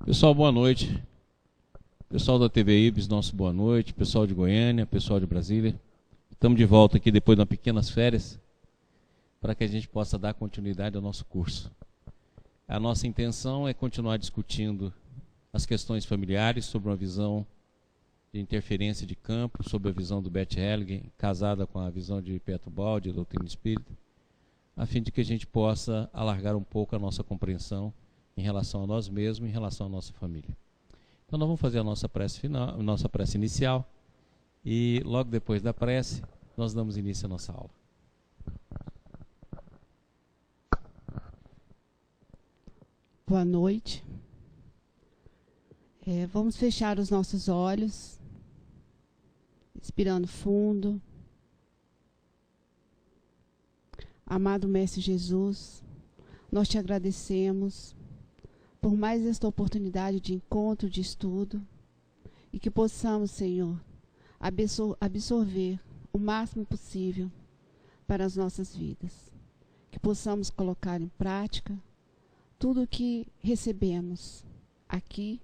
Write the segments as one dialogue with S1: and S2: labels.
S1: Pessoal, boa noite. Pessoal da TV Ibis, nosso boa noite. Pessoal de Goiânia, pessoal de Brasília. Estamos de volta aqui depois de umas pequenas férias para que a gente possa dar continuidade ao nosso curso. A nossa intenção é continuar discutindo as questões familiares sobre uma visão de interferência de campo, sobre a visão do Bert Hellinger, casada com a visão de Pietro Baldi, doutrina espírita, a fim de que a gente possa alargar um pouco a nossa compreensão em relação a nós mesmos, em relação à nossa família. Então nós vamos fazer a nossa prece final, a nossa prece inicial, e logo depois da prece nós damos início à nossa aula.
S2: Boa noite. Vamos fechar os nossos olhos, expirando fundo. Amado Mestre Jesus, nós te agradecemos por mais esta oportunidade de encontro, de estudo, e que possamos, Senhor, absorver o máximo possível para as nossas vidas. Que possamos colocar em prática tudo o que recebemos aqui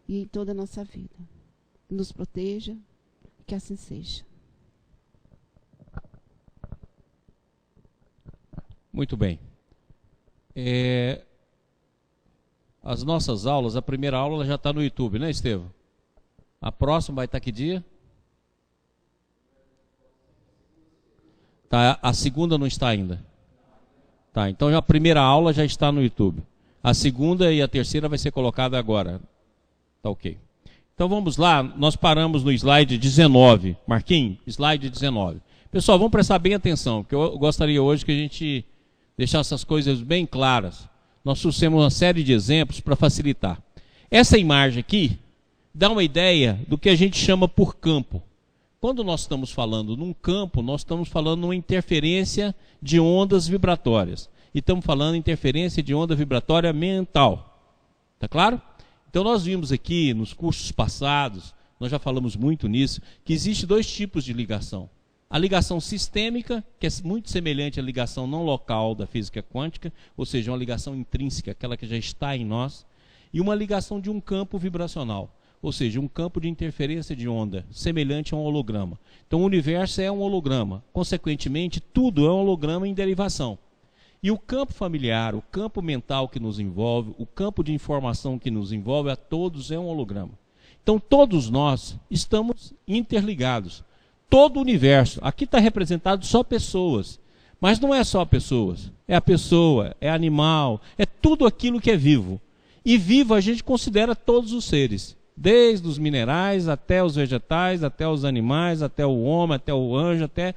S2: e em toda a nossa vida. Nos proteja, que assim seja.
S1: Muito bem. As nossas aulas, a primeira aula já está no YouTube, né, Estevam? A próxima vai estar que dia? Tá, a segunda não está ainda. Tá, então a primeira aula já está no YouTube. A segunda e a terceira vai ser colocada agora. Tá ok. Então vamos lá, nós paramos no slide 19. Marquinhos, slide 19. Pessoal, vamos prestar bem atenção, porque eu gostaria hoje que a gente deixasse essas coisas bem claras. Nós trouxemos uma série de exemplos para facilitar. Essa imagem aqui dá uma ideia do que a gente chama por campo. Quando nós estamos falando num campo, nós estamos falando numa interferência de ondas vibratórias. E estamos falando interferência de onda vibratória mental. Tá claro? Então nós vimos aqui nos cursos passados, nós já falamos muito nisso, que existe dois tipos de ligação. A ligação sistêmica, que é muito semelhante à ligação não local da física quântica, ou seja, uma ligação intrínseca, aquela que já está em nós, e uma ligação de um campo vibracional, ou seja, um campo de interferência de onda, semelhante a um holograma. Então o universo é um holograma, consequentemente tudo é um holograma em derivação. E o campo familiar, o campo mental que nos envolve, o campo de informação que nos envolve, a todos é um holograma. Então todos nós estamos interligados. Todo o universo, aqui está representado só pessoas, mas não é só pessoas, é a pessoa, é animal, é tudo aquilo que é vivo. E vivo a gente considera todos os seres, desde os minerais até os vegetais, até os animais, até o homem, até o anjo, até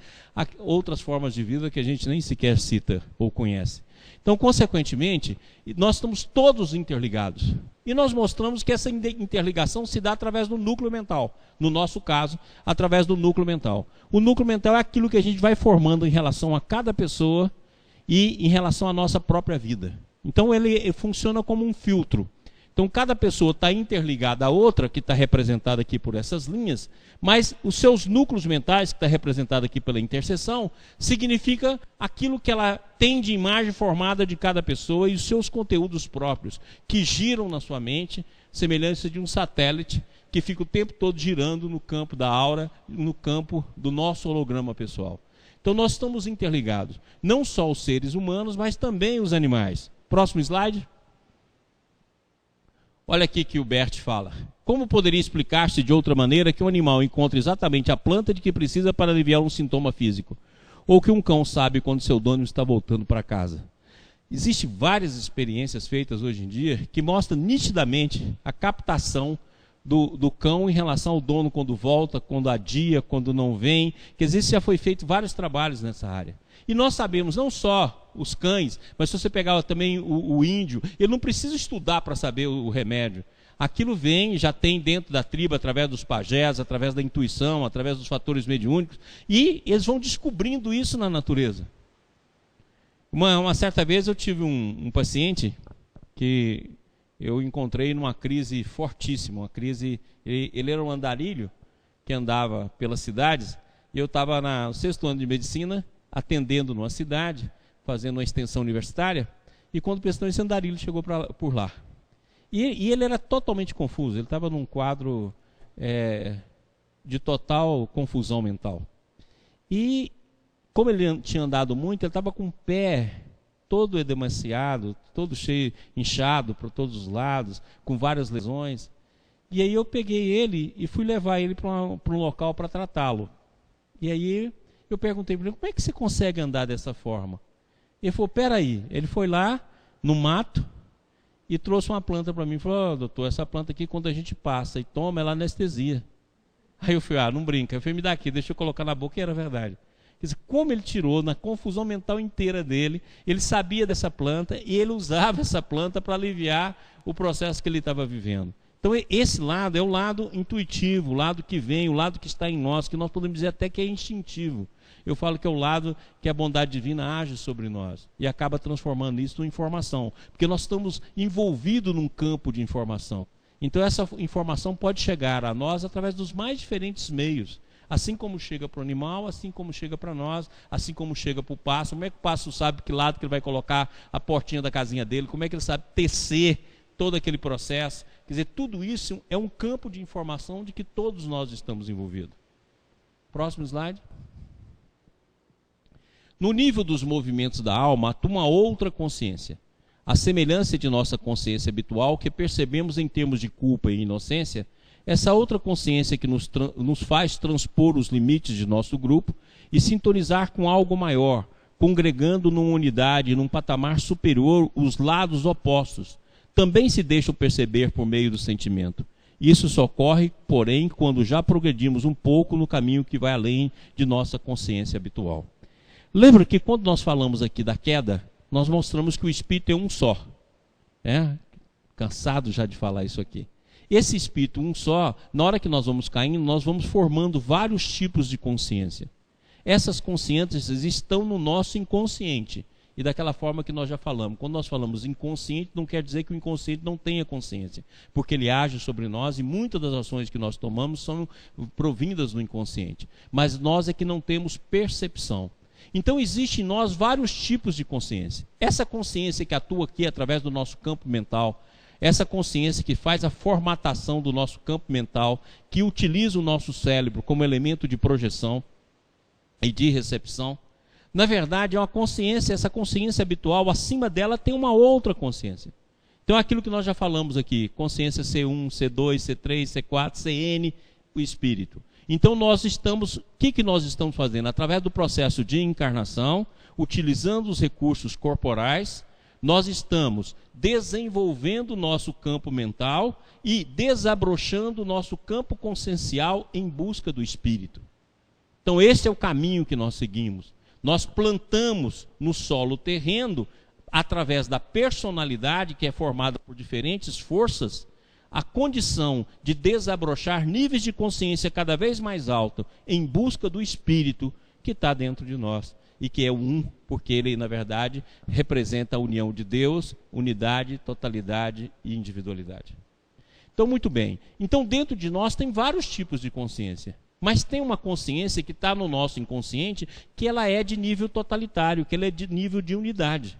S1: outras formas de vida que a gente nem sequer cita ou conhece. Então, consequentemente, nós estamos todos interligados. E nós mostramos que essa interligação se dá através do núcleo mental. No nosso caso, através do núcleo mental. O núcleo mental é aquilo que a gente vai formando em relação a cada pessoa e em relação à nossa própria vida. Então, ele funciona como um filtro. Então, cada pessoa está interligada à outra, que está representada aqui por essas linhas, mas os seus núcleos mentais, que está representado aqui pela interseção, significa aquilo que ela tem de imagem formada de cada pessoa e os seus conteúdos próprios, que giram na sua mente, semelhança de um satélite, que fica o tempo todo girando no campo da aura, no campo do nosso holograma pessoal. Então, nós estamos interligados, não só os seres humanos, mas também os animais. Próximo slide. Olha aqui que o Bert fala. Como poderia explicar-se de outra maneira que um animal encontre exatamente a planta de que precisa para aliviar um sintoma físico? Ou que um cão sabe quando seu dono está voltando para casa? Existem várias experiências feitas hoje em dia que mostram nitidamente a captação do cão em relação ao dono quando volta, quando adia, quando não vem. Quer dizer, já foi feito vários trabalhos nessa área. E nós sabemos, não só os cães, mas se você pegar também o índio, ele não precisa estudar para saber o remédio. Aquilo vem, já tem dentro da tribo, através dos pajés, através da intuição, através dos fatores mediúnicos, e eles vão descobrindo isso na natureza. Uma certa vez eu tive um paciente que eu encontrei numa crise fortíssima, uma crise, ele era um andarilho que andava pelas cidades, e eu estava no 6º ano de medicina, atendendo numa cidade, fazendo uma extensão universitária, e quando prestou esse andarilho chegou por lá. E ele era totalmente confuso, ele estava num quadro de total confusão mental. E como ele tinha andado muito, ele estava com o pé todo edemaciado, todo cheio, inchado por todos os lados, com várias lesões. E aí eu peguei ele e fui levar ele para um local para tratá-lo. E aí eu perguntei para ele, como é que você consegue andar dessa forma? Ele falou, peraí. Ele foi lá no mato e trouxe uma planta para mim. Ele falou, doutor, essa planta aqui, quando a gente passa e toma, ela anestesia. Aí eu fui, não brinca. Eu falei, me dá aqui, deixa eu colocar na boca, e era verdade. Quer dizer, como ele tirou, na confusão mental inteira dele, ele sabia dessa planta e ele usava essa planta para aliviar o processo que ele estava vivendo. Então esse lado é o lado intuitivo, o lado que vem, o lado que está em nós, que nós podemos dizer até que é instintivo. Eu falo que é o lado que a bondade divina age sobre nós e acaba transformando isso em informação, porque nós estamos envolvidos num campo de informação. Então essa informação pode chegar a nós através dos mais diferentes meios. Assim como chega para o animal, assim como chega para nós, assim como chega para o pássaro. Como é que o pássaro sabe que lado que ele vai colocar a portinha da casinha dele? Como é que ele sabe tecer todo aquele processo? Quer dizer, tudo isso é um campo de informação de que todos nós estamos envolvidos. Próximo slide. No nível dos movimentos da alma, atua uma outra consciência. A semelhança de nossa consciência habitual, que percebemos em termos de culpa e inocência, essa outra consciência que nos faz transpor os limites de nosso grupo e sintonizar com algo maior, congregando numa unidade, num patamar superior, os lados opostos, também se deixam perceber por meio do sentimento. Isso só ocorre, porém, quando já progredimos um pouco no caminho que vai além de nossa consciência habitual. Lembra que quando nós falamos aqui da queda, nós mostramos que o espírito é um só. Cansado já de falar isso aqui. Esse espírito um só, na hora que nós vamos caindo, nós vamos formando vários tipos de consciência. Essas consciências estão no nosso inconsciente. E daquela forma que nós já falamos. Quando nós falamos inconsciente, não quer dizer que o inconsciente não tenha consciência. Porque ele age sobre nós e muitas das ações que nós tomamos são provindas do inconsciente. Mas nós é que não temos percepção. Então existe em nós vários tipos de consciência. Essa consciência que atua aqui através do nosso campo mental, essa consciência que faz a formatação do nosso campo mental, que utiliza o nosso cérebro como elemento de projeção e de recepção, na verdade é uma consciência, essa consciência habitual, acima dela tem uma outra consciência. Então aquilo que nós já falamos aqui, consciência C1, C2, C3, C4, CN, o espírito. Então nós estamos, o que nós estamos fazendo? Através do processo de encarnação, utilizando os recursos corporais, nós estamos desenvolvendo o nosso campo mental e desabrochando o nosso campo consciencial em busca do espírito. Então esse é o caminho que nós seguimos. Nós plantamos no solo terreno, através da personalidade que é formada por diferentes forças, a condição de desabrochar níveis de consciência cada vez mais altos em busca do espírito que está dentro de nós. E que é um, porque ele, na verdade, representa a união de Deus, unidade, totalidade e individualidade. Então, muito bem. Então, dentro de nós tem vários tipos de consciência. Mas tem uma consciência que está no nosso inconsciente, que ela é de nível totalitário, que ela é de nível de unidade.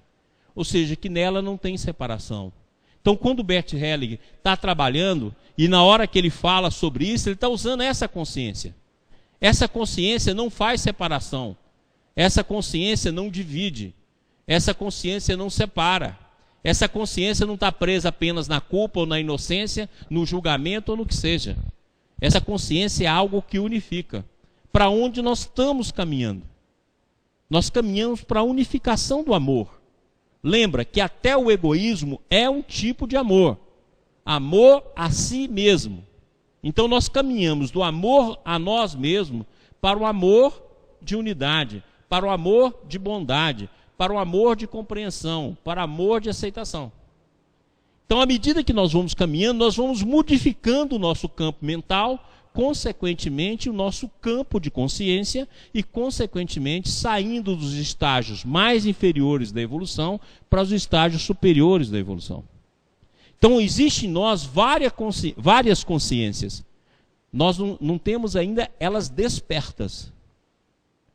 S1: Ou seja, que nela não tem separação. Então, quando o Bert Hellinger está trabalhando, e na hora que ele fala sobre isso, ele está usando essa consciência. Essa consciência não faz separação. Essa consciência não divide, essa consciência não separa, essa consciência não está presa apenas na culpa ou na inocência, no julgamento ou no que seja. Essa consciência é algo que unifica. Para onde nós estamos caminhando? Nós caminhamos para a unificação do amor. Lembra que até o egoísmo é um tipo de amor. Amor a si mesmo. Então nós caminhamos do amor a nós mesmos para o amor de unidade, para o amor de bondade, para o amor de compreensão, para o amor de aceitação. Então, à medida que nós vamos caminhando, nós vamos modificando o nosso campo mental, consequentemente o nosso campo de consciência e, consequentemente, saindo dos estágios mais inferiores da evolução para os estágios superiores da evolução. Então, existe em nós várias consciências. Nós não temos ainda elas despertas,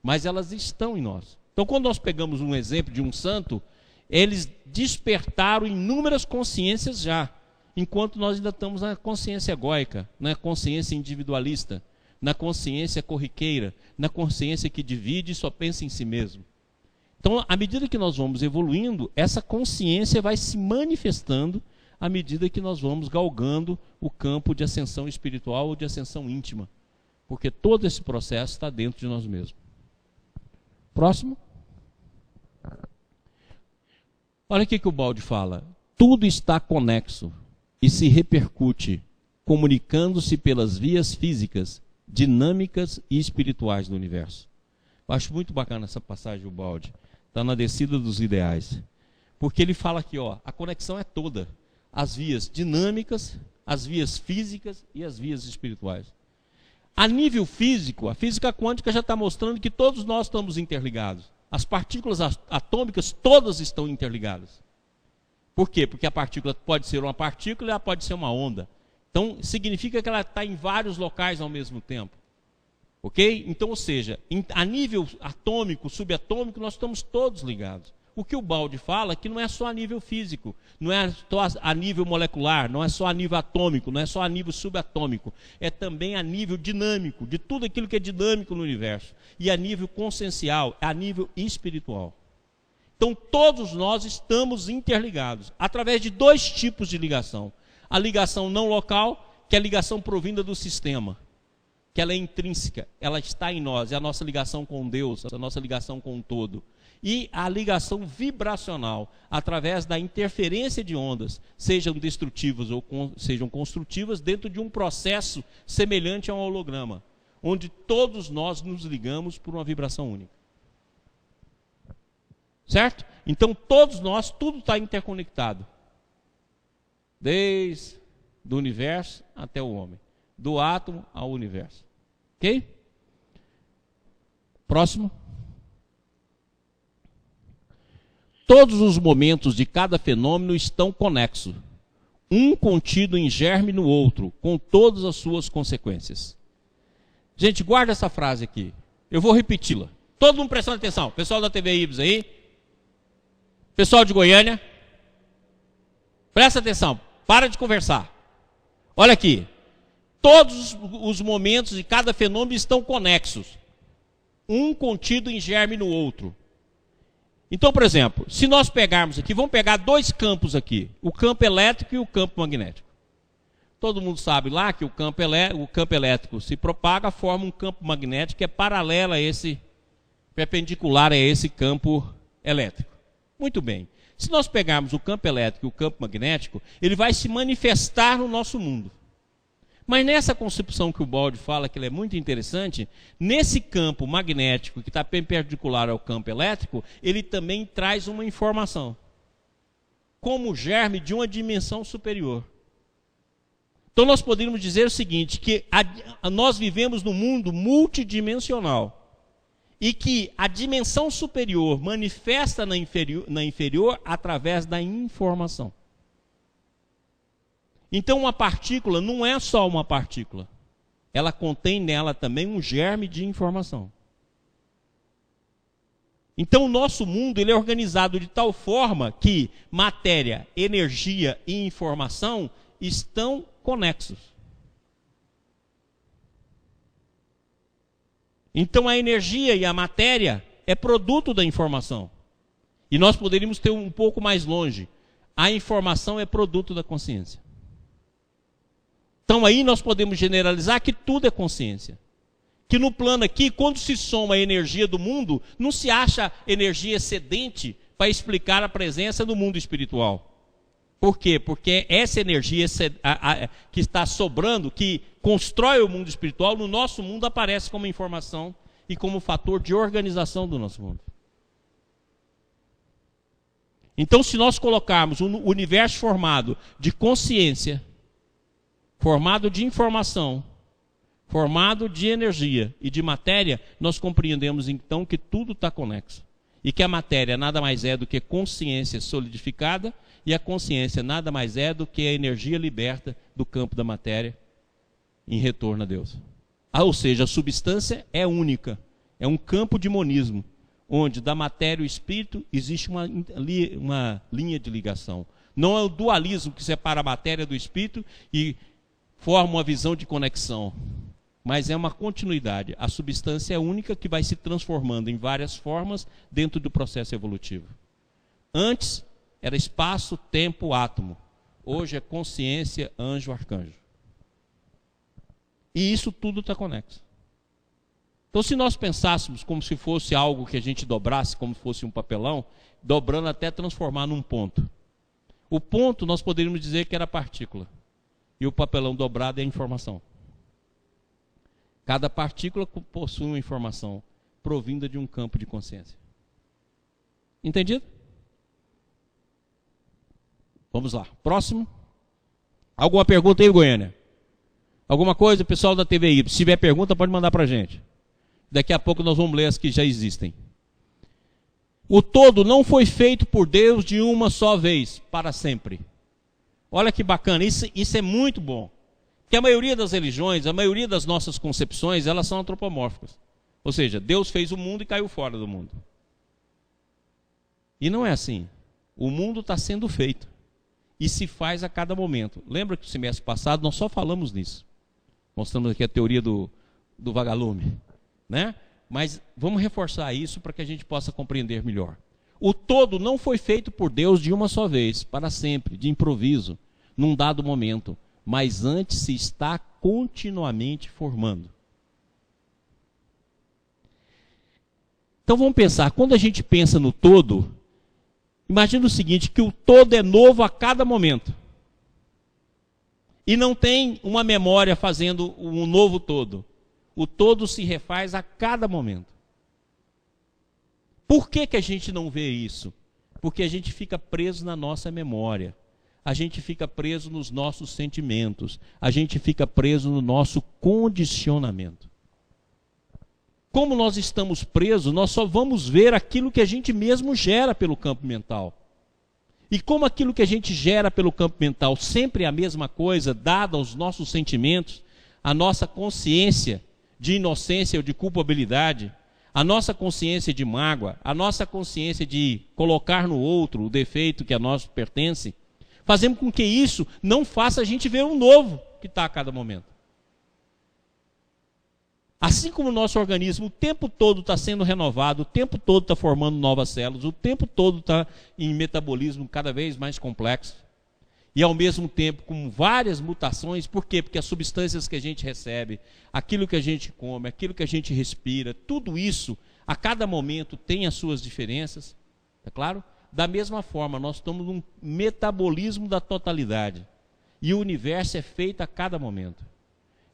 S1: mas elas estão em nós. Então, quando nós pegamos um exemplo de um santo, eles despertaram inúmeras consciências já. enquanto nós ainda estamos na consciência egóica, na consciência individualista, na consciência corriqueira, na consciência que divide e só pensa em si mesmo. Então, à medida que nós vamos evoluindo, essa consciência vai se manifestando à medida que nós vamos galgando o campo de ascensão espiritual ou de ascensão íntima. Porque todo esse processo está dentro de nós mesmos. Próximo. Olha o que o Baldi fala. Tudo está conexo e se repercute, comunicando-se pelas vias físicas, dinâmicas e espirituais do universo. Eu acho muito bacana essa passagem do Baldi. Está na descida dos ideais. Porque ele fala aqui, ó, a conexão é toda. As vias dinâmicas, as vias físicas e as vias espirituais. A nível físico, a física quântica já está mostrando que todos nós estamos interligados. As partículas atômicas todas estão interligadas. Por quê? Porque a partícula pode ser uma partícula e ela pode ser uma onda. Então, significa que ela está em vários locais ao mesmo tempo. Ok? Então, ou seja, a nível atômico, subatômico, nós estamos todos ligados. O que o Baldi fala é que não é só a nível físico, não é só a nível molecular, não é só a nível atômico, não é só a nível subatômico, é também a nível dinâmico, de tudo aquilo que é dinâmico no universo, e a nível consciencial, a nível espiritual. Então todos nós estamos interligados, através de dois tipos de ligação. A ligação não local, que é a ligação provinda do sistema, que ela é intrínseca, ela está em nós, é a nossa ligação com Deus, a nossa ligação com o todo. E a ligação vibracional, através da interferência de ondas, sejam destrutivas ou sejam construtivas, dentro de um processo semelhante a um holograma, onde todos nós nos ligamos por uma vibração única. Certo? Então todos nós, tudo está interconectado. Desde o universo até o homem. Do átomo ao universo. Ok? Próximo. Todos os momentos de cada fenômeno estão conexos, um contido em germe no outro, com todas as suas consequências. Gente, guarda essa frase aqui. Eu vou repeti-la. Todo mundo prestando atenção. Pessoal da TV Ibis aí. Pessoal de Goiânia. Presta atenção. Para de conversar. Olha aqui. Todos os momentos de cada fenômeno estão conexos, um contido em germe no outro. Então, por exemplo, se nós pegarmos aqui, vamos pegar dois campos aqui, o campo elétrico e o campo magnético. Todo mundo sabe lá que o campo elétrico se propaga, forma um campo magnético que é paralelo a esse, perpendicular a esse campo elétrico. Muito bem. Se nós pegarmos o campo elétrico e o campo magnético, ele vai se manifestar no nosso mundo. Mas nessa concepção que o Baldi fala, que ele é muito interessante, nesse campo magnético que está perpendicular ao campo elétrico, ele também traz uma informação, como germe de uma dimensão superior. Então nós poderíamos dizer o seguinte, que nós vivemos num mundo multidimensional, e que a dimensão superior manifesta na inferior através da informação. Então uma partícula não é só uma partícula. Ela contém nela também um germe de informação. Então o nosso mundo ele é organizado de tal forma que matéria, energia e informação estão conexos. Então a energia e a matéria é produto da informação. E nós poderíamos ter um pouco mais longe. A informação é produto da consciência. Então aí nós podemos generalizar que tudo é consciência. Que no plano aqui, quando se soma a energia do mundo, não se acha energia excedente para explicar a presença do mundo espiritual. Por quê? Porque essa energia que está sobrando, que constrói o mundo espiritual, no nosso mundo aparece como informação e como fator de organização do nosso mundo. Então, se nós colocarmos um universo formado de consciência, formado de informação, formado de energia e de matéria, nós compreendemos então que tudo está conexo. E que a matéria nada mais é do que consciência solidificada, e a consciência nada mais é do que a energia liberta do campo da matéria em retorno a Deus. Ou seja, a substância é única, é um campo de monismo, onde da matéria e o espírito existe uma linha de ligação. Não é o dualismo que separa a matéria do espírito e forma uma visão de conexão, mas é uma continuidade. A substância é única que vai se transformando em várias formas dentro do processo evolutivo. Antes era espaço, tempo, átomo. Hoje é consciência, anjo, arcanjo. E isso tudo está conexo. Então, se nós pensássemos como se fosse algo que a gente dobrasse, como se fosse um papelão, dobrando até transformar num ponto. O ponto nós poderíamos dizer que era partícula. E o papelão dobrado é a informação. Cada partícula possui uma informação provinda de um campo de consciência. Entendido? Vamos lá. Próximo. Alguma pergunta aí, Goiânia? Alguma coisa, pessoal da TVI? Se tiver pergunta, pode mandar para a gente. Daqui a pouco nós vamos ler as que já existem. O todo não foi feito por Deus de uma só vez, para sempre. Olha que bacana, isso é muito bom. Porque a maioria das religiões, a maioria das nossas concepções, elas são antropomórficas. Ou seja, Deus fez o mundo e caiu fora do mundo. E não é assim. O mundo está sendo feito. E se faz a cada momento. Lembra que no semestre passado nós só falamos nisso. Mostramos aqui a teoria do vagalume. Né? Mas vamos reforçar isso para que a gente possa compreender melhor. O todo não foi feito por Deus de uma só vez, para sempre, de improviso, num dado momento, mas antes se está continuamente formando. Então vamos pensar, quando a gente pensa no todo, imagina o seguinte, que o todo é novo a cada momento. E não tem uma memória fazendo um novo todo. O todo se refaz a cada momento. Por que a gente não vê isso? Porque a gente fica preso na nossa memória. A gente fica preso nos nossos sentimentos. A gente fica preso no nosso condicionamento. Como nós estamos presos, nós só vamos ver aquilo que a gente mesmo gera pelo campo mental. E como aquilo que a gente gera pelo campo mental sempre é a mesma coisa, dada aos nossos sentimentos, a nossa consciência de inocência ou de culpabilidade, a nossa consciência de mágoa, a nossa consciência de colocar no outro o defeito que a nós pertence, fazemos com que isso não faça a gente ver um novo que está a cada momento. Assim como o nosso organismo o tempo todo está sendo renovado, o tempo todo está formando novas células, o tempo todo está em metabolismo cada vez mais complexo, e ao mesmo tempo com várias mutações. Por quê? Porque as substâncias que a gente recebe, aquilo que a gente come, aquilo que a gente respira, tudo isso, a cada momento tem as suas diferenças, tá claro? Da mesma forma, nós estamos num metabolismo da totalidade. E o universo é feito a cada momento.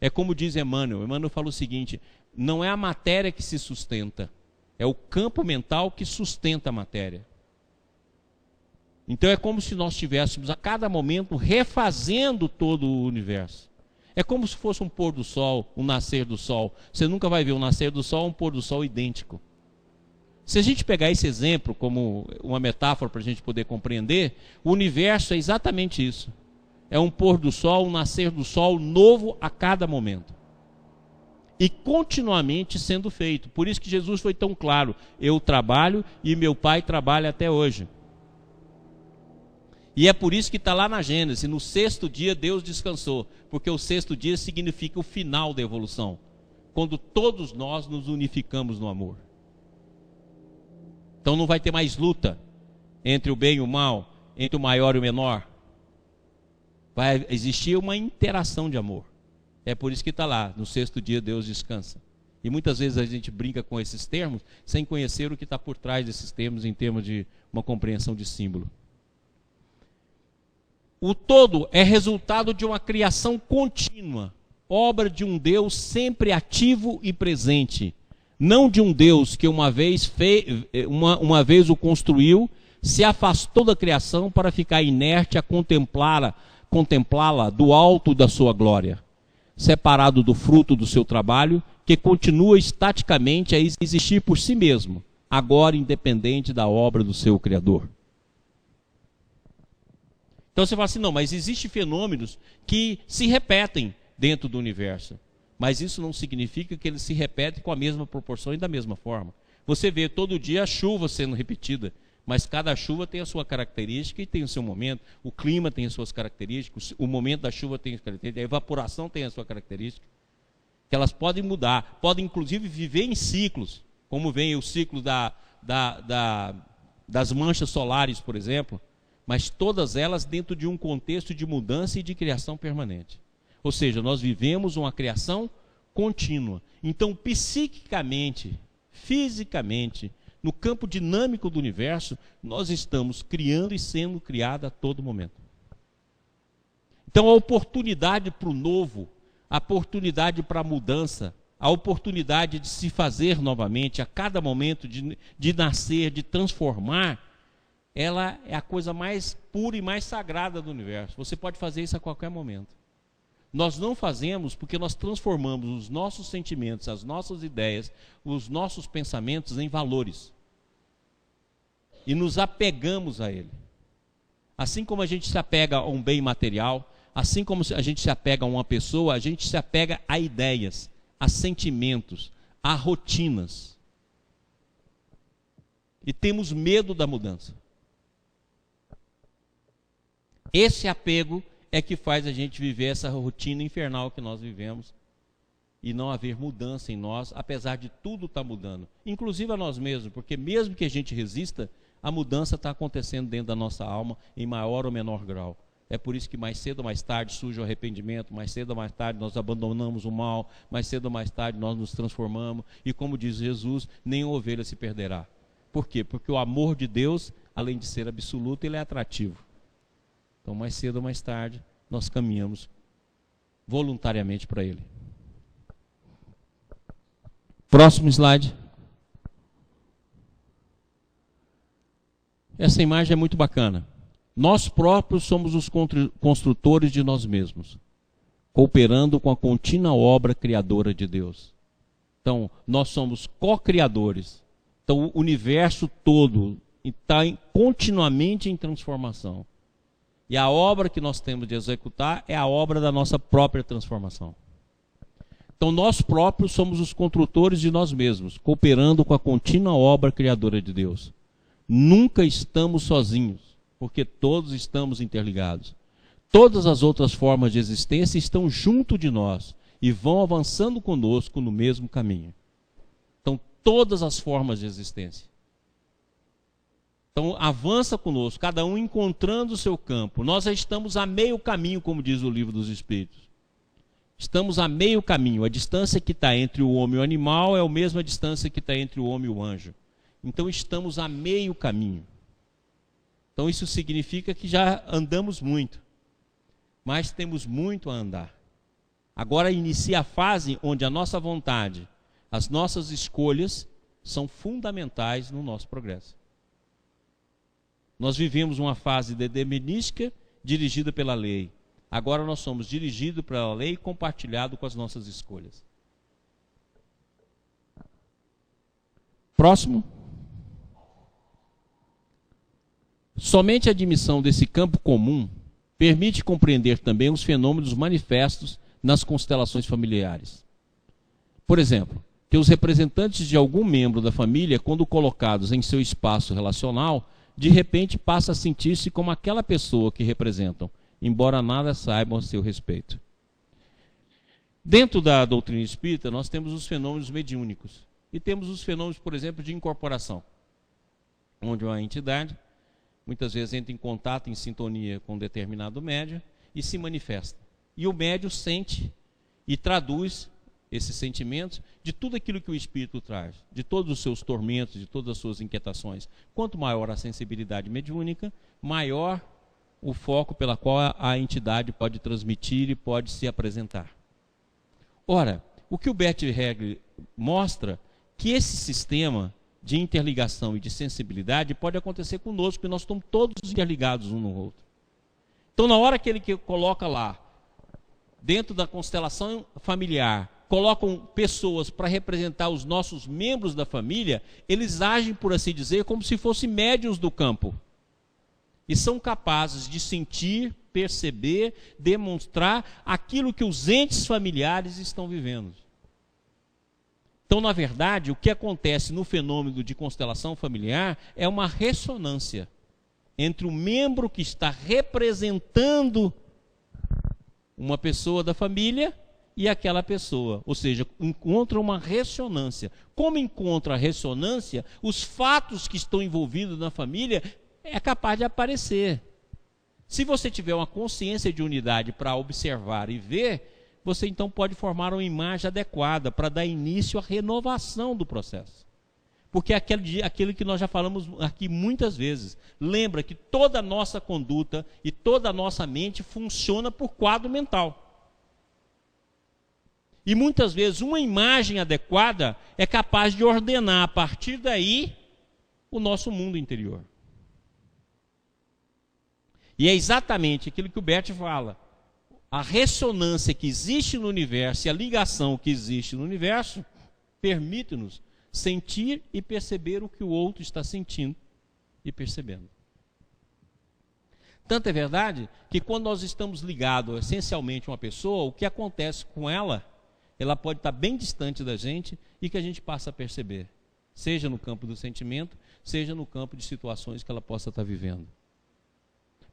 S1: É como diz Emmanuel. Emmanuel fala o seguinte, não é a matéria que se sustenta, é o campo mental que sustenta a matéria. Então é como se nós estivéssemos a cada momento refazendo todo o universo. É como se fosse um pôr do sol, um nascer do sol. Você nunca vai ver um nascer do sol, um pôr do sol idêntico. Se a gente pegar esse exemplo como uma metáfora para a gente poder compreender, o universo é exatamente isso. É um pôr do sol, um nascer do sol novo a cada momento. E continuamente sendo feito. Por isso que Jesus foi tão claro. Eu trabalho e meu Pai trabalha até hoje. E é por isso que está lá na Gênesis, no sexto dia Deus descansou, porque o sexto dia significa o final da evolução, quando todos nós nos unificamos no amor. Então não vai ter mais luta entre o bem e o mal, entre o maior e o menor. Vai existir uma interação de amor. É por isso que está lá, no sexto dia Deus descansa. E muitas vezes a gente brinca com esses termos, sem conhecer o que está por trás desses termos, em termos de uma compreensão de símbolo. O todo é resultado de uma criação contínua, obra de um Deus sempre ativo e presente, não de um Deus que uma vez o construiu, se afastou da criação para ficar inerte a contemplá-la do alto da sua glória, separado do fruto do seu trabalho, que continua estaticamente a existir por si mesmo, agora independente da obra do seu Criador. Então você fala assim, não, mas existem fenômenos que se repetem dentro do universo. Mas isso não significa que eles se repetem com a mesma proporção e da mesma forma. Você vê todo dia a chuva sendo repetida, Mas cada chuva tem a sua característica e tem o seu momento. O clima tem as suas características, o momento da chuva tem as características, a evaporação tem a sua característica. Que elas podem mudar, podem inclusive viver em ciclos, como vem o ciclo das manchas solares, por exemplo, mas todas elas dentro de um contexto de mudança e de criação permanente. Ou seja, nós vivemos uma criação contínua. Então, psiquicamente, fisicamente, no campo dinâmico do universo, nós estamos criando e sendo criados a todo momento. Então, a oportunidade para o novo, a oportunidade para a mudança, a oportunidade de se fazer novamente, a cada momento de nascer, de transformar, ela é a coisa mais pura e mais sagrada do universo. Você pode fazer isso a qualquer momento. Nós não fazemos porque nós transformamos os nossos sentimentos, as nossas ideias, os nossos pensamentos em valores. E nos apegamos a ele. Assim como a gente se apega a um bem material, assim como a gente se apega a uma pessoa, a gente se apega a ideias, a sentimentos, a rotinas. E temos medo da mudança. Esse apego é que faz a gente viver essa rotina infernal que nós vivemos e não haver mudança em nós, apesar de tudo estar mudando, inclusive a nós mesmos, porque mesmo que a gente resista, a mudança está acontecendo dentro da nossa alma em maior ou menor grau. É por isso que mais cedo ou mais tarde surge o arrependimento, mais cedo ou mais tarde nós abandonamos o mal, mais cedo ou mais tarde nós nos transformamos, e como diz Jesus, nem a ovelha se perderá. Por quê? Porque o amor de Deus, além de ser absoluto, ele é atrativo. Então, mais cedo ou mais tarde, nós caminhamos voluntariamente para ele. Próximo slide. Essa imagem é muito bacana. Nós próprios somos os construtores de nós mesmos, cooperando com a contínua obra criadora de Deus. Então, nós somos co-criadores. Então, o universo todo está continuamente em transformação. E a obra que nós temos de executar é a obra da nossa própria transformação. Então, nós próprios somos os construtores de nós mesmos, cooperando com a contínua obra criadora de Deus. Nunca estamos sozinhos, porque todos estamos interligados. Todas as outras formas de existência estão junto de nós e vão avançando conosco no mesmo caminho. Então, todas as formas de existência. Então, avança conosco, cada um encontrando o seu campo. Nós já estamos a meio caminho, como diz o Livro dos Espíritos. Estamos a meio caminho. A distância que está entre o homem e o animal é a mesma distância que está entre o homem e o anjo. Então, estamos a meio caminho. Então, isso significa que já andamos muito, mas temos muito a andar. Agora inicia a fase onde a nossa vontade, as nossas escolhas são fundamentais no nosso progresso. Nós vivemos uma fase determinística dirigida pela lei. Agora nós somos dirigidos pela lei e compartilhados com as nossas escolhas. Próximo. Somente a admissão desse campo comum permite compreender também os fenômenos manifestos nas constelações familiares. Por exemplo, que os representantes de algum membro da família, quando colocados em seu espaço relacional, de repente passa a sentir-se como aquela pessoa que representam, embora nada saibam a seu respeito. Dentro da doutrina espírita, nós temos os fenômenos mediúnicos. E temos os fenômenos, por exemplo, de incorporação, onde uma entidade muitas vezes entra em contato, em sintonia com um determinado médium e se manifesta. E o médium sente e traduz esses sentimentos de tudo aquilo que o espírito traz, de todos os seus tormentos, de todas as suas inquietações. Quanto maior a sensibilidade mediúnica, maior o foco pela qual a entidade pode transmitir e pode se apresentar. Ora, o que o Bert Hellinger mostra que esse sistema de interligação e de sensibilidade pode acontecer conosco, porque nós estamos todos interligados um no outro. Então, na hora que ele coloca lá, dentro da constelação familiar, colocam pessoas para representar os nossos membros da família, eles agem, por assim dizer, como se fossem médiuns do campo. E são capazes de sentir, perceber, demonstrar aquilo que os entes familiares estão vivendo. Então, na verdade, o que acontece no fenômeno de constelação familiar é uma ressonância entre o membro que está representando uma pessoa da família e aquela pessoa. Ou seja, encontra uma ressonância. Como encontra a ressonância, os fatos que estão envolvidos na família é capaz de aparecer. Se você tiver uma consciência de unidade para observar e ver, você então pode formar uma imagem adequada para dar início à renovação do processo. Porque é aquilo que nós já falamos aqui muitas vezes. Lembra que toda a nossa conduta e toda a nossa mente funciona por quadro mental. E muitas vezes uma imagem adequada é capaz de ordenar a partir daí o nosso mundo interior. E é exatamente aquilo que o Bert fala. A ressonância que existe no universo e a ligação que existe no universo permite-nos sentir e perceber o que o outro está sentindo e percebendo. Tanto é verdade que quando nós estamos ligados essencialmente a uma pessoa, o que acontece com ela, ela pode estar bem distante da gente e que a gente passa a perceber. Seja no campo do sentimento, seja no campo de situações que ela possa estar vivendo.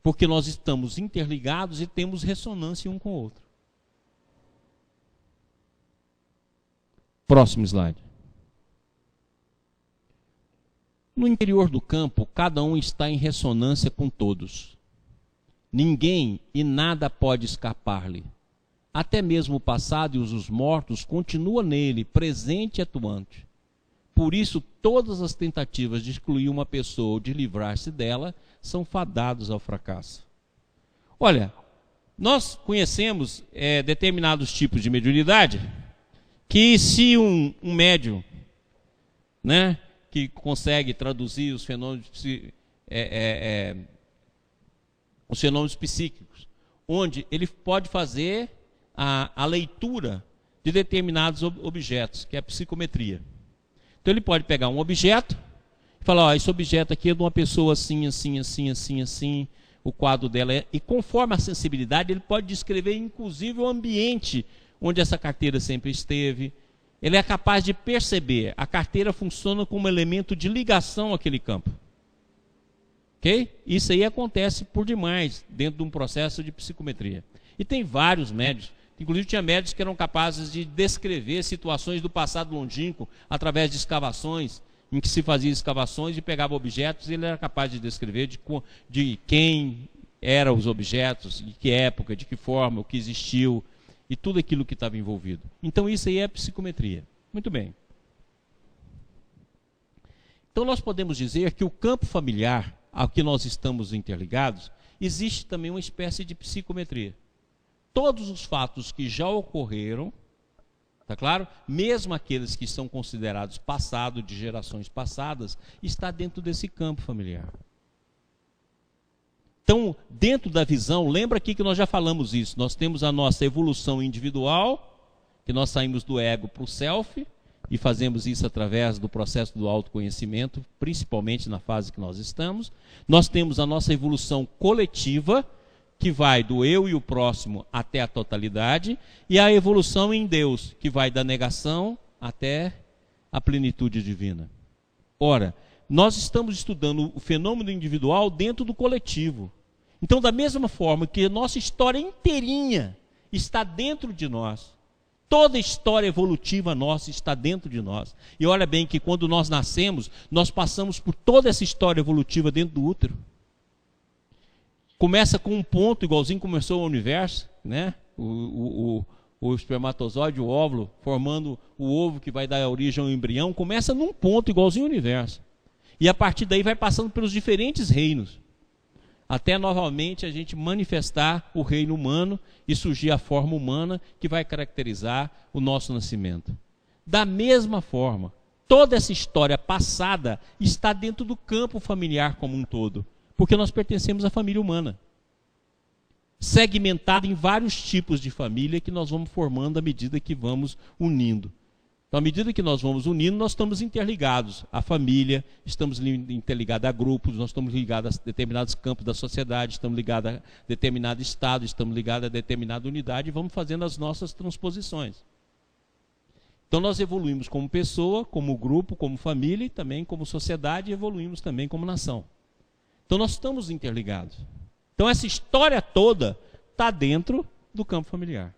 S1: Porque nós estamos interligados e temos ressonância um com o outro. Próximo slide. No interior do campo, cada um está em ressonância com todos. Ninguém e nada pode escapar-lhe. Até mesmo o passado e os mortos continuam nele, presente e atuante. Por isso, todas as tentativas de excluir uma pessoa ou de livrar-se dela são fadados ao fracasso. Olha, nós conhecemos determinados tipos de mediunidade que se um médium, né, que consegue traduzir os fenômenos psíquicos, onde ele pode fazer a leitura de determinados objetos, que é a psicometria. Então ele pode pegar um objeto e falar, esse objeto aqui é de uma pessoa assim, assim, assim, assim, assim, o quadro dela é... E conforme a sensibilidade, ele pode descrever inclusive o ambiente onde essa carteira sempre esteve. Ele é capaz de perceber, a carteira funciona como elemento de ligação àquele campo. Ok? Isso aí acontece por demais dentro de um processo de psicometria. E tem vários médios, inclusive tinha médios que eram capazes de descrever situações do passado longínquo através de escavações, em que se fazia escavações e pegava objetos, e ele era capaz de descrever de quem eram os objetos, de que época, de que forma, o que existiu, e tudo aquilo que estava envolvido. Então isso aí é psicometria. Muito bem. Então nós podemos dizer que o campo familiar, ao que nós estamos interligados, existe também uma espécie de psicometria. Todos os fatos que já ocorreram, tá claro? Mesmo aqueles que são considerados passado, de gerações passadas, está dentro desse campo familiar. Então, dentro da visão, lembra aqui que nós já falamos isso, nós temos a nossa evolução individual, que nós saímos do ego para o self, e fazemos isso através do processo do autoconhecimento, principalmente na fase que nós estamos. Nós temos a nossa evolução coletiva, que vai do eu e o próximo até a totalidade, e a evolução em Deus, que vai da negação até a plenitude divina. Ora, nós estamos estudando o fenômeno individual dentro do coletivo. Então, da mesma forma que a nossa história inteirinha está dentro de nós, toda a história evolutiva nossa está dentro de nós. E olha bem que quando nós nascemos, nós passamos por toda essa história evolutiva dentro do útero. Começa com um ponto, igualzinho começou o universo, né? O espermatozoide, o óvulo, formando o ovo que vai dar origem ao embrião, começa num ponto, igualzinho ao universo. E a partir daí vai passando pelos diferentes reinos, até novamente a gente manifestar o reino humano e surgir a forma humana que vai caracterizar o nosso nascimento. Da mesma forma, toda essa história passada está dentro do campo familiar como um todo, porque nós pertencemos à família humana, segmentada em vários tipos de família que nós vamos formando à medida que vamos unindo. Então, à medida que nós vamos unindo, nós estamos interligados à família, estamos interligados a grupos, nós estamos ligados a determinados campos da sociedade, estamos ligados a determinado estado, estamos ligados a determinada unidade e vamos fazendo as nossas transposições. Então nós evoluímos como pessoa, como grupo, como família e também como sociedade, e evoluímos também como nação. Então nós estamos interligados. Então essa história toda está dentro do campo familiar.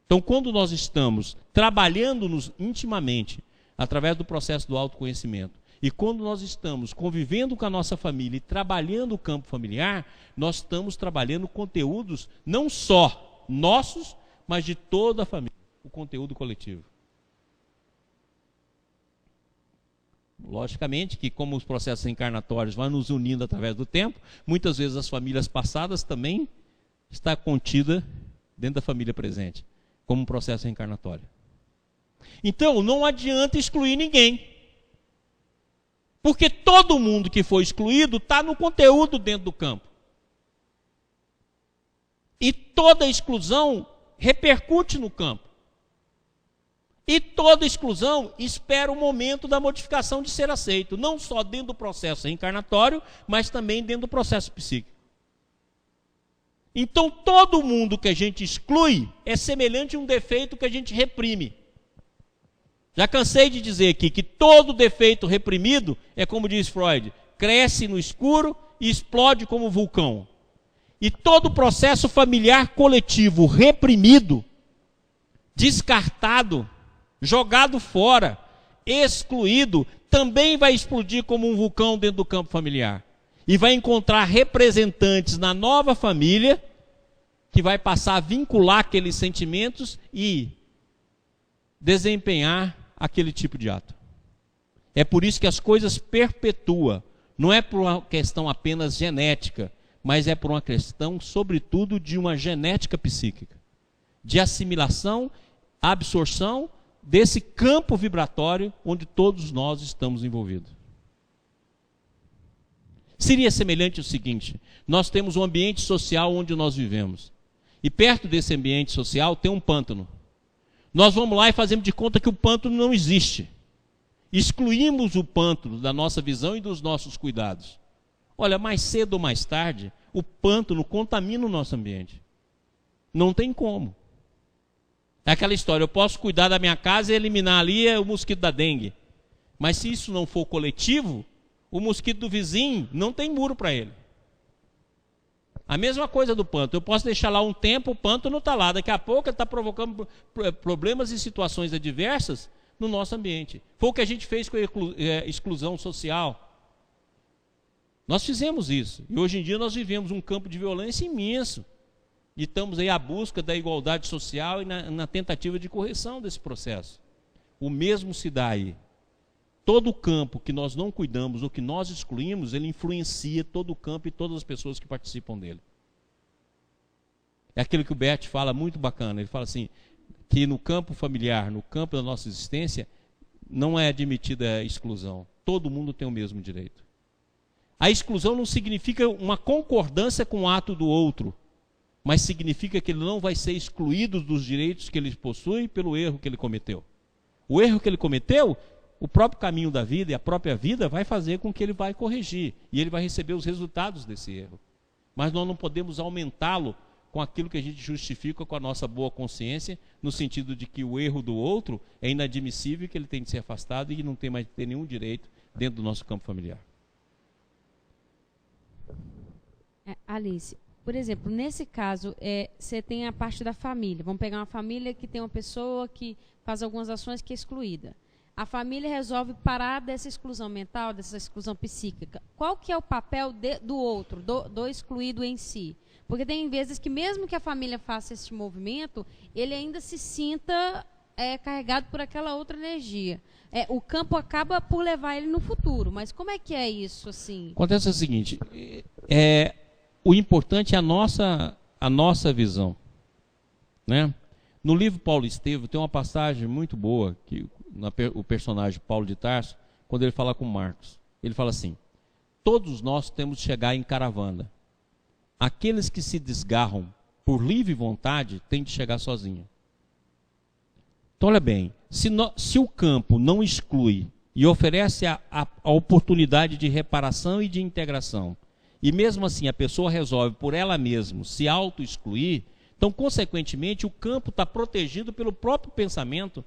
S1: Então quando nós estamos trabalhando-nos intimamente, através do processo do autoconhecimento, e quando nós estamos convivendo com a nossa família e trabalhando o campo familiar, nós estamos trabalhando conteúdos não só nossos, mas de toda a família, o conteúdo coletivo. Logicamente que, como os processos encarnatórios vão nos unindo através do tempo, muitas vezes as famílias passadas também estão contidas dentro da família presente, como um processo reencarnatório. Então, não adianta excluir ninguém. Porque todo mundo que foi excluído está no conteúdo dentro do campo. E toda exclusão repercute no campo. E toda exclusão espera o momento da modificação de ser aceito. Não só dentro do processo reencarnatório, mas também dentro do processo psíquico. Então todo mundo que a gente exclui é semelhante a um defeito que a gente reprime. Já cansei de dizer aqui que todo defeito reprimido é, como diz Freud, cresce no escuro e explode como vulcão. E todo processo familiar coletivo reprimido, descartado, jogado fora, excluído, também vai explodir como um vulcão dentro do campo familiar. E vai encontrar representantes na nova família que vai passar a vincular aqueles sentimentos e desempenhar aquele tipo de ato. É por isso que as coisas perpetuam. Não é por uma questão apenas genética, mas é por uma questão, sobretudo, de uma genética psíquica. De assimilação, absorção desse campo vibratório onde todos nós estamos envolvidos. Seria semelhante ao seguinte: nós temos um ambiente social onde nós vivemos. E perto desse ambiente social tem um pântano. Nós vamos lá e fazemos de conta que o pântano não existe. Excluímos o pântano da nossa visão e dos nossos cuidados. Olha, mais cedo ou mais tarde, o pântano contamina o nosso ambiente. Não tem como. É aquela história, eu posso cuidar da minha casa e eliminar ali o mosquito da dengue. Mas se isso não for coletivo, o mosquito do vizinho não tem muro para ele. A mesma coisa do pântano. Eu posso deixar lá um tempo, o pântano não está lá. Daqui a pouco ele está provocando problemas e situações adversas no nosso ambiente. Foi o que a gente fez com a exclusão social. Nós fizemos isso. E hoje em dia nós vivemos um campo de violência imenso. E estamos aí à busca da igualdade social e na tentativa de correção desse processo. O mesmo se dá aí. Todo o campo que nós não cuidamos ou que nós excluímos, ele influencia todo o campo e todas as pessoas que participam dele. É aquilo que o Bert fala muito bacana. Ele fala assim, que no campo familiar, no campo da nossa existência, não é admitida a exclusão. Todo mundo tem o mesmo direito. A exclusão não significa uma concordância com o ato do outro, mas significa que ele não vai ser excluído dos direitos que ele possui pelo erro que ele cometeu. O erro que ele cometeu, o próprio caminho da vida e a própria vida vai fazer com que ele vai corrigir. E ele vai receber os resultados desse erro. Mas nós não podemos aumentá-lo com aquilo que a gente justifica com a nossa boa consciência, no sentido de que o erro do outro é inadmissível e que ele tem de ser afastado e não tem mais de ter nenhum direito dentro do nosso campo familiar.
S3: Alice, por exemplo, nesse caso, você tem a parte da família. Vamos pegar uma família que tem uma pessoa que faz algumas ações que é excluída. A família resolve parar dessa exclusão mental, dessa exclusão psíquica. Qual que é o papel do outro, do excluído em si? Porque tem vezes que mesmo que a família faça esse movimento, ele ainda se sinta carregado por aquela outra energia. O campo acaba por levar ele no futuro. Mas como é que é isso, assim?
S1: Acontece o seguinte, o importante é a nossa visão. Né? No livro Paulo Estevam tem uma passagem muito boa, que o personagem Paulo de Tarso, quando ele fala com Marcos, ele fala assim: todos nós temos de chegar em caravana. Aqueles que se desgarram por livre vontade têm de chegar sozinhos. Então olha bem, se o campo não exclui e oferece a oportunidade de reparação e de integração, e mesmo assim a pessoa resolve por ela mesma se auto-excluir, Então, consequentemente, o campo está protegido pelo próprio pensamento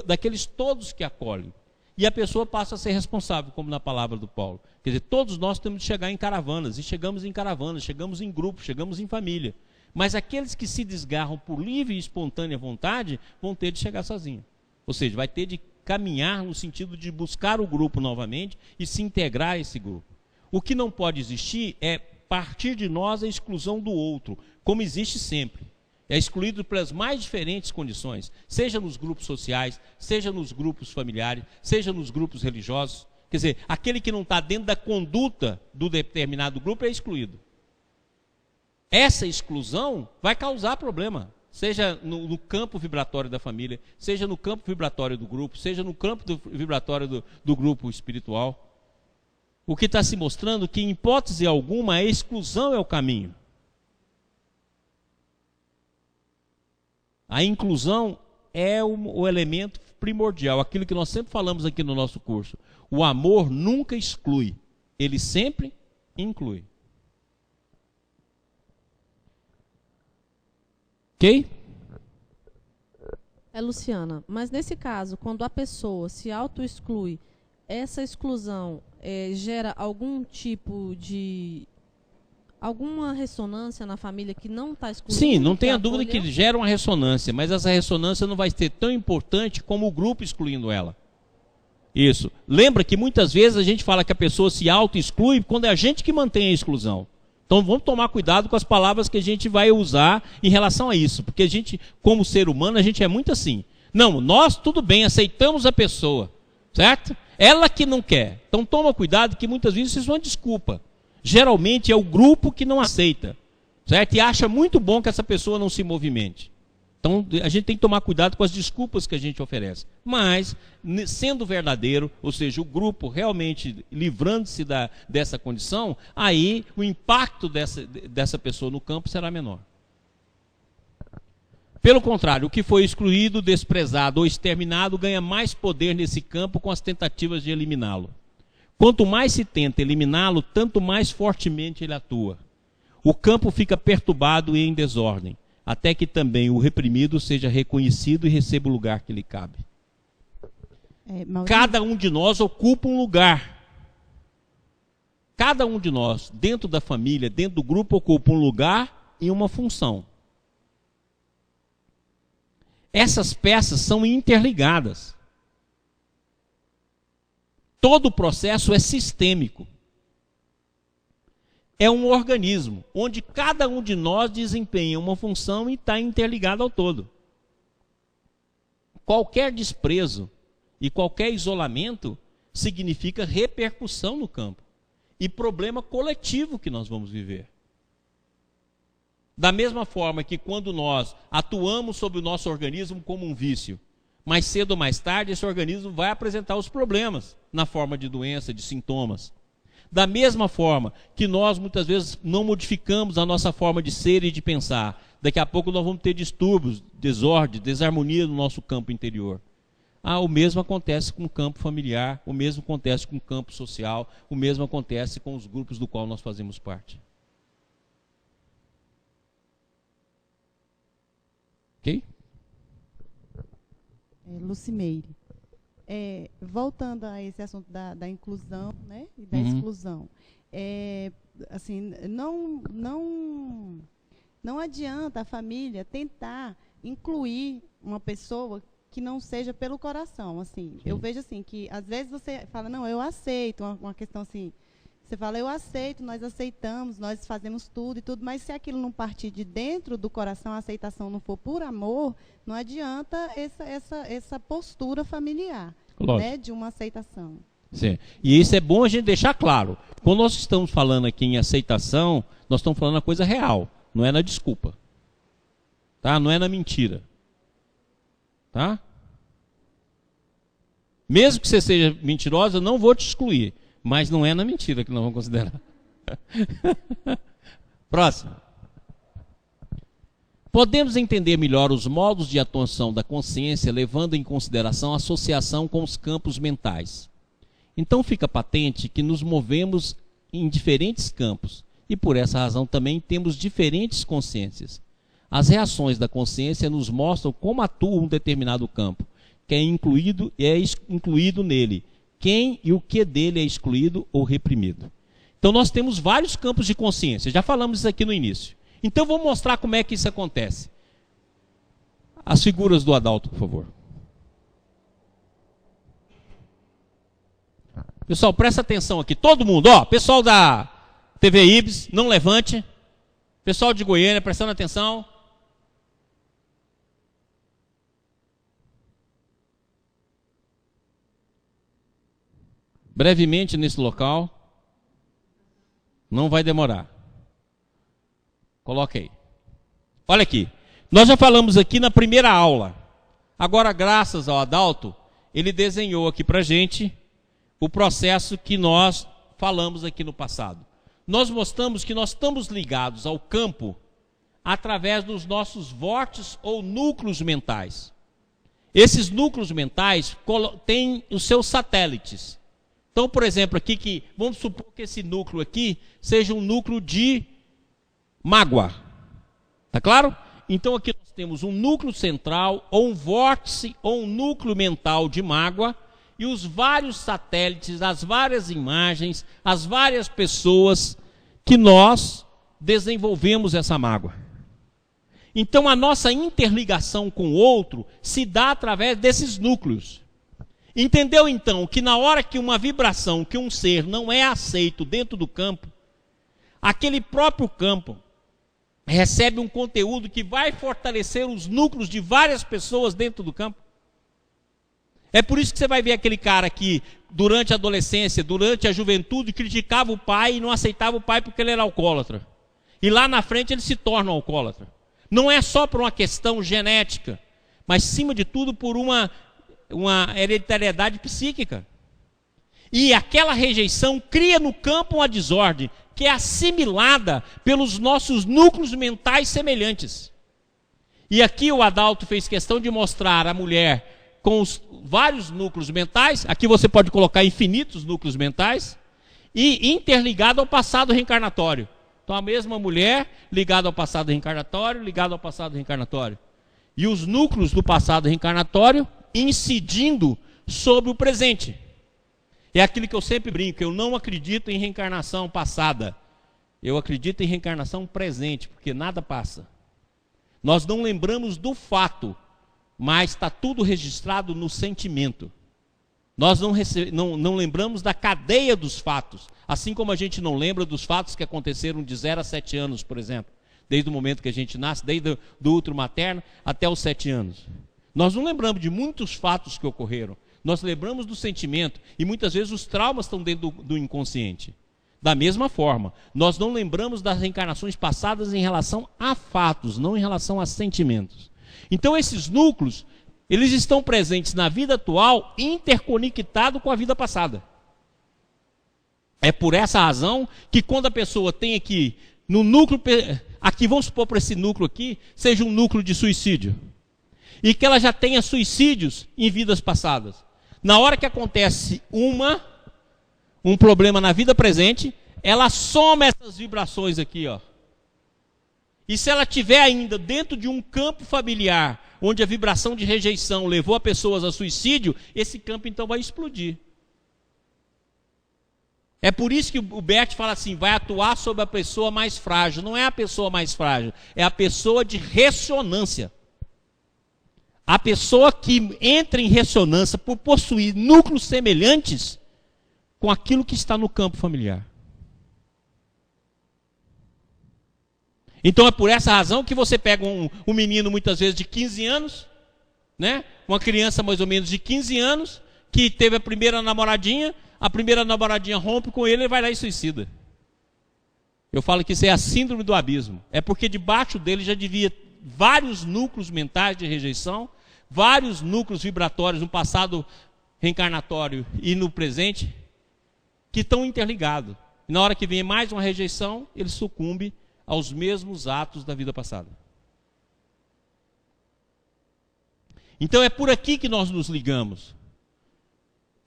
S1: daqueles todos que acolhem. E a pessoa passa a ser responsável, como na palavra do Paulo. Quer dizer, todos nós temos de chegar em caravanas, e chegamos em caravanas, chegamos em grupo, chegamos em família. Mas aqueles que se desgarram por livre e espontânea vontade, vão ter de chegar sozinhos. Ou seja, vai ter de caminhar no sentido de buscar o grupo novamente e se integrar a esse grupo. O que não pode existir é partir de nós a exclusão do outro, como existe sempre. É excluído pelas mais diferentes condições, seja nos grupos sociais, seja nos grupos familiares, seja nos grupos religiosos. Quer dizer, aquele que não está dentro da conduta do determinado grupo é excluído. Essa exclusão vai causar problema, seja no campo vibratório da família, seja no campo vibratório do grupo, seja no campo vibratório do grupo espiritual. O que está se mostrando que, em hipótese alguma, a exclusão é o caminho. A inclusão é o elemento primordial, aquilo que nós sempre falamos aqui no nosso curso. O amor nunca exclui, ele sempre inclui. Ok?
S4: Luciana, mas nesse caso, quando a pessoa se auto-exclui, essa exclusão gera algum tipo de... alguma ressonância na família que não está excluindo?
S1: Sim, não tenha dúvida que gera uma ressonância, mas essa ressonância não vai ser tão importante como o grupo excluindo ela. Isso. Lembra que muitas vezes a gente fala que a pessoa se auto-exclui quando é a gente que mantém a exclusão. Então vamos tomar cuidado com as palavras que a gente vai usar em relação a isso, porque a gente, como ser humano, a gente é muito assim. Não, nós tudo bem, aceitamos a pessoa, certo? Ela que não quer. Então toma cuidado que muitas vezes isso é uma desculpa. Geralmente é o grupo que não aceita, certo? E acha muito bom que essa pessoa não se movimente. Então a gente tem que tomar cuidado com as desculpas que a gente oferece. Mas, sendo verdadeiro, ou seja, o grupo realmente livrando-se dessa condição, aí o impacto dessa pessoa no campo será menor. Pelo contrário, o que foi excluído, desprezado ou exterminado ganha mais poder nesse campo com as tentativas de eliminá-lo. Quanto mais se tenta eliminá-lo, tanto mais fortemente ele atua. O campo fica perturbado e em desordem, até que também o reprimido seja reconhecido e receba o lugar que lhe cabe. Cada um de nós ocupa um lugar. Cada um de nós, dentro da família, dentro do grupo, ocupa um lugar e uma função. Essas peças são interligadas. Todo o processo é sistêmico. É um organismo, onde cada um de nós desempenha uma função e está interligado ao todo. Qualquer desprezo e qualquer isolamento significa repercussão no campo e problema coletivo que nós vamos viver. Da mesma forma que quando nós atuamos sobre o nosso organismo como um vício, mais cedo ou mais tarde esse organismo vai apresentar os problemas na forma de doença, de sintomas. Da mesma forma que nós muitas vezes não modificamos a nossa forma de ser e de pensar, daqui a pouco nós vamos ter distúrbios, desordem, desarmonia no nosso campo interior. O mesmo acontece com o campo familiar, o mesmo acontece com o campo social, o mesmo acontece com os grupos do qual nós fazemos parte. Ok?
S5: Lucimeire, voltando a esse assunto da inclusão, né, e da exclusão, assim, não adianta a família tentar incluir uma pessoa que não seja pelo coração, assim. Eu vejo assim que às vezes você fala, não, eu aceito, uma questão assim, você fala, eu aceito, nós aceitamos, nós fazemos tudo e tudo, mas se aquilo não partir de dentro do coração, a aceitação não for por amor, não adianta essa postura familiar, né, de uma aceitação.
S1: Sim. E isso é bom a gente deixar claro. Quando nós estamos falando aqui em aceitação, nós estamos falando a coisa real, não é na desculpa. Tá? Não é na mentira. Tá? Mesmo que você seja mentirosa, eu não vou te excluir. Mas não é na mentira que nós vamos considerar. Próximo. Podemos entender melhor os modos de atuação da consciência, levando em consideração a associação com os campos mentais. Então fica patente que nos movemos em diferentes campos, e por essa razão também temos diferentes consciências. As reações da consciência nos mostram como atua um determinado campo, que é incluído nele, quem e o que dele é excluído ou reprimido. Então nós temos vários campos de consciência, já falamos isso aqui no início. Então vou mostrar como é que isso acontece. As figuras do Adalto, por favor. Pessoal, presta atenção aqui, todo mundo, ó, pessoal da TV Ibis, não levante. Pessoal de Goiânia, prestando atenção. Brevemente nesse local. Não vai demorar. Coloque aí. Olha aqui. Nós já falamos aqui na primeira aula. Agora, graças ao Adalto, ele desenhou aqui pra gente o processo que nós falamos aqui no passado. Nós mostramos que nós estamos ligados ao campo através dos nossos vórtices ou núcleos mentais. Esses núcleos mentais têm os seus satélites. Então, por exemplo, aqui, vamos supor que esse núcleo aqui seja um núcleo de mágoa. Tá claro? Então aqui nós temos um núcleo central, ou um vórtice, ou um núcleo mental de mágoa, e os vários satélites, as várias imagens, as várias pessoas que nós desenvolvemos essa mágoa. Então a nossa interligação com o outro se dá através desses núcleos. Entendeu então que na hora que uma vibração, que um ser não é aceito dentro do campo, aquele próprio campo recebe um conteúdo que vai fortalecer os núcleos de várias pessoas dentro do campo? É por isso que você vai ver aquele cara que, durante a adolescência, durante a juventude, criticava o pai e não aceitava o pai porque ele era alcoólatra. E lá na frente ele se torna um alcoólatra. Não é só por uma questão genética, mas, acima de tudo, por uma hereditariedade psíquica. E aquela rejeição cria no campo uma desordem, que é assimilada pelos nossos núcleos mentais semelhantes. E aqui o Adalto fez questão de mostrar a mulher com os vários núcleos mentais, aqui você pode colocar infinitos núcleos mentais, e interligado ao passado reencarnatório. Então a mesma mulher ligada ao passado reencarnatório, ligada ao passado reencarnatório. E os núcleos do passado reencarnatório incidindo sobre o presente. É aquilo que eu sempre brinco, eu não acredito em reencarnação passada. Eu acredito em reencarnação presente, porque nada passa. Nós não lembramos do fato, mas está tudo registrado no sentimento. Nós não lembramos da cadeia dos fatos, assim como a gente não lembra dos fatos que aconteceram de 0 a 7 anos, por exemplo. Desde o momento que a gente nasce, desde do útero materno até os 7 anos. Nós não lembramos de muitos fatos que ocorreram. Nós lembramos do sentimento, e muitas vezes os traumas estão dentro do inconsciente. Da mesma forma, nós não lembramos das reencarnações passadas em relação a fatos, não em relação a sentimentos. Então esses núcleos, eles estão presentes na vida atual, interconectados com a vida passada. É por essa razão que quando a pessoa tem aqui, no núcleo, aqui vamos supor para esse núcleo aqui, seja um núcleo de suicídio, e que ela já tenha suicídios em vidas passadas. Na hora que acontece um problema na vida presente, ela soma essas vibrações aqui, ó. E se ela tiver ainda dentro de um campo familiar, onde a vibração de rejeição levou a pessoas a suicídio, esse campo então vai explodir. É por isso que o Bert fala assim, vai atuar sobre a pessoa mais frágil. Não é a pessoa mais frágil, é a pessoa de ressonância. A pessoa que entra em ressonância por possuir núcleos semelhantes com aquilo que está no campo familiar. Então é por essa razão que você pega um menino muitas vezes de 15 anos, né? Uma criança mais ou menos de 15 anos, que teve a primeira namoradinha rompe com ele e vai lá e suicida. Eu falo que isso é a síndrome do abismo. É porque debaixo dele já devia vários núcleos mentais de rejeição, vários núcleos vibratórios no passado reencarnatório e no presente, que estão interligados. E na hora que vem mais uma rejeição, ele sucumbe aos mesmos atos da vida passada. Então é por aqui que nós nos ligamos.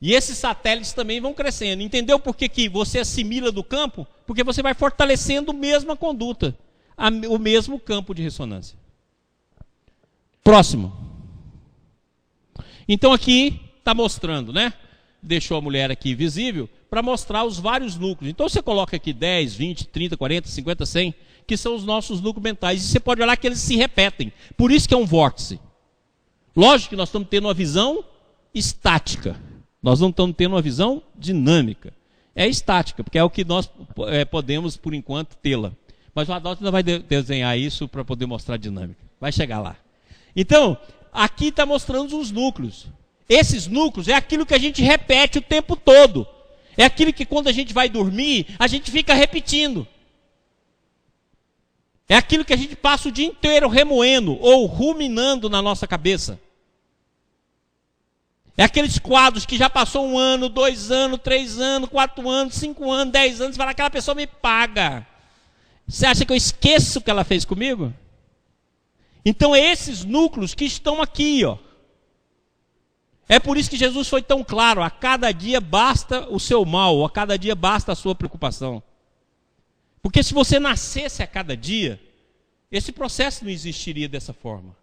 S1: E esses satélites também vão crescendo. Entendeu por que você assimila do campo? Porque você vai fortalecendo a mesma conduta, o mesmo campo de ressonância. Próximo. Então aqui está mostrando, né? Deixou a mulher aqui visível para mostrar os vários núcleos. Então você coloca aqui 10, 20, 30, 40, 50, 100, que são os nossos núcleos mentais. E você pode olhar que eles se repetem. Por isso que é um vórtice. Lógico que nós estamos tendo uma visão estática. Nós não estamos tendo uma visão dinâmica. É estática, porque é o que nós podemos, por enquanto, tê-la. Mas o Adalto ainda vai desenhar isso para poder mostrar a dinâmica. Vai chegar lá. Então, aqui está mostrando os núcleos. Esses núcleos é aquilo que a gente repete o tempo todo. É aquilo que quando a gente vai dormir, a gente fica repetindo. É aquilo que a gente passa o dia inteiro remoendo ou ruminando na nossa cabeça. É aqueles quadros que já passou 1 ano, 2 anos, 3 anos, 4 anos, 5 anos, 10 anos, você fala, aquela pessoa me paga. Você acha que eu esqueço o que ela fez comigo? Então é esses núcleos que estão aqui, ó. É por isso que Jesus foi tão claro, a cada dia basta o seu mal, a cada dia basta a sua preocupação. Porque se você nascesse a cada dia, esse processo não existiria dessa forma.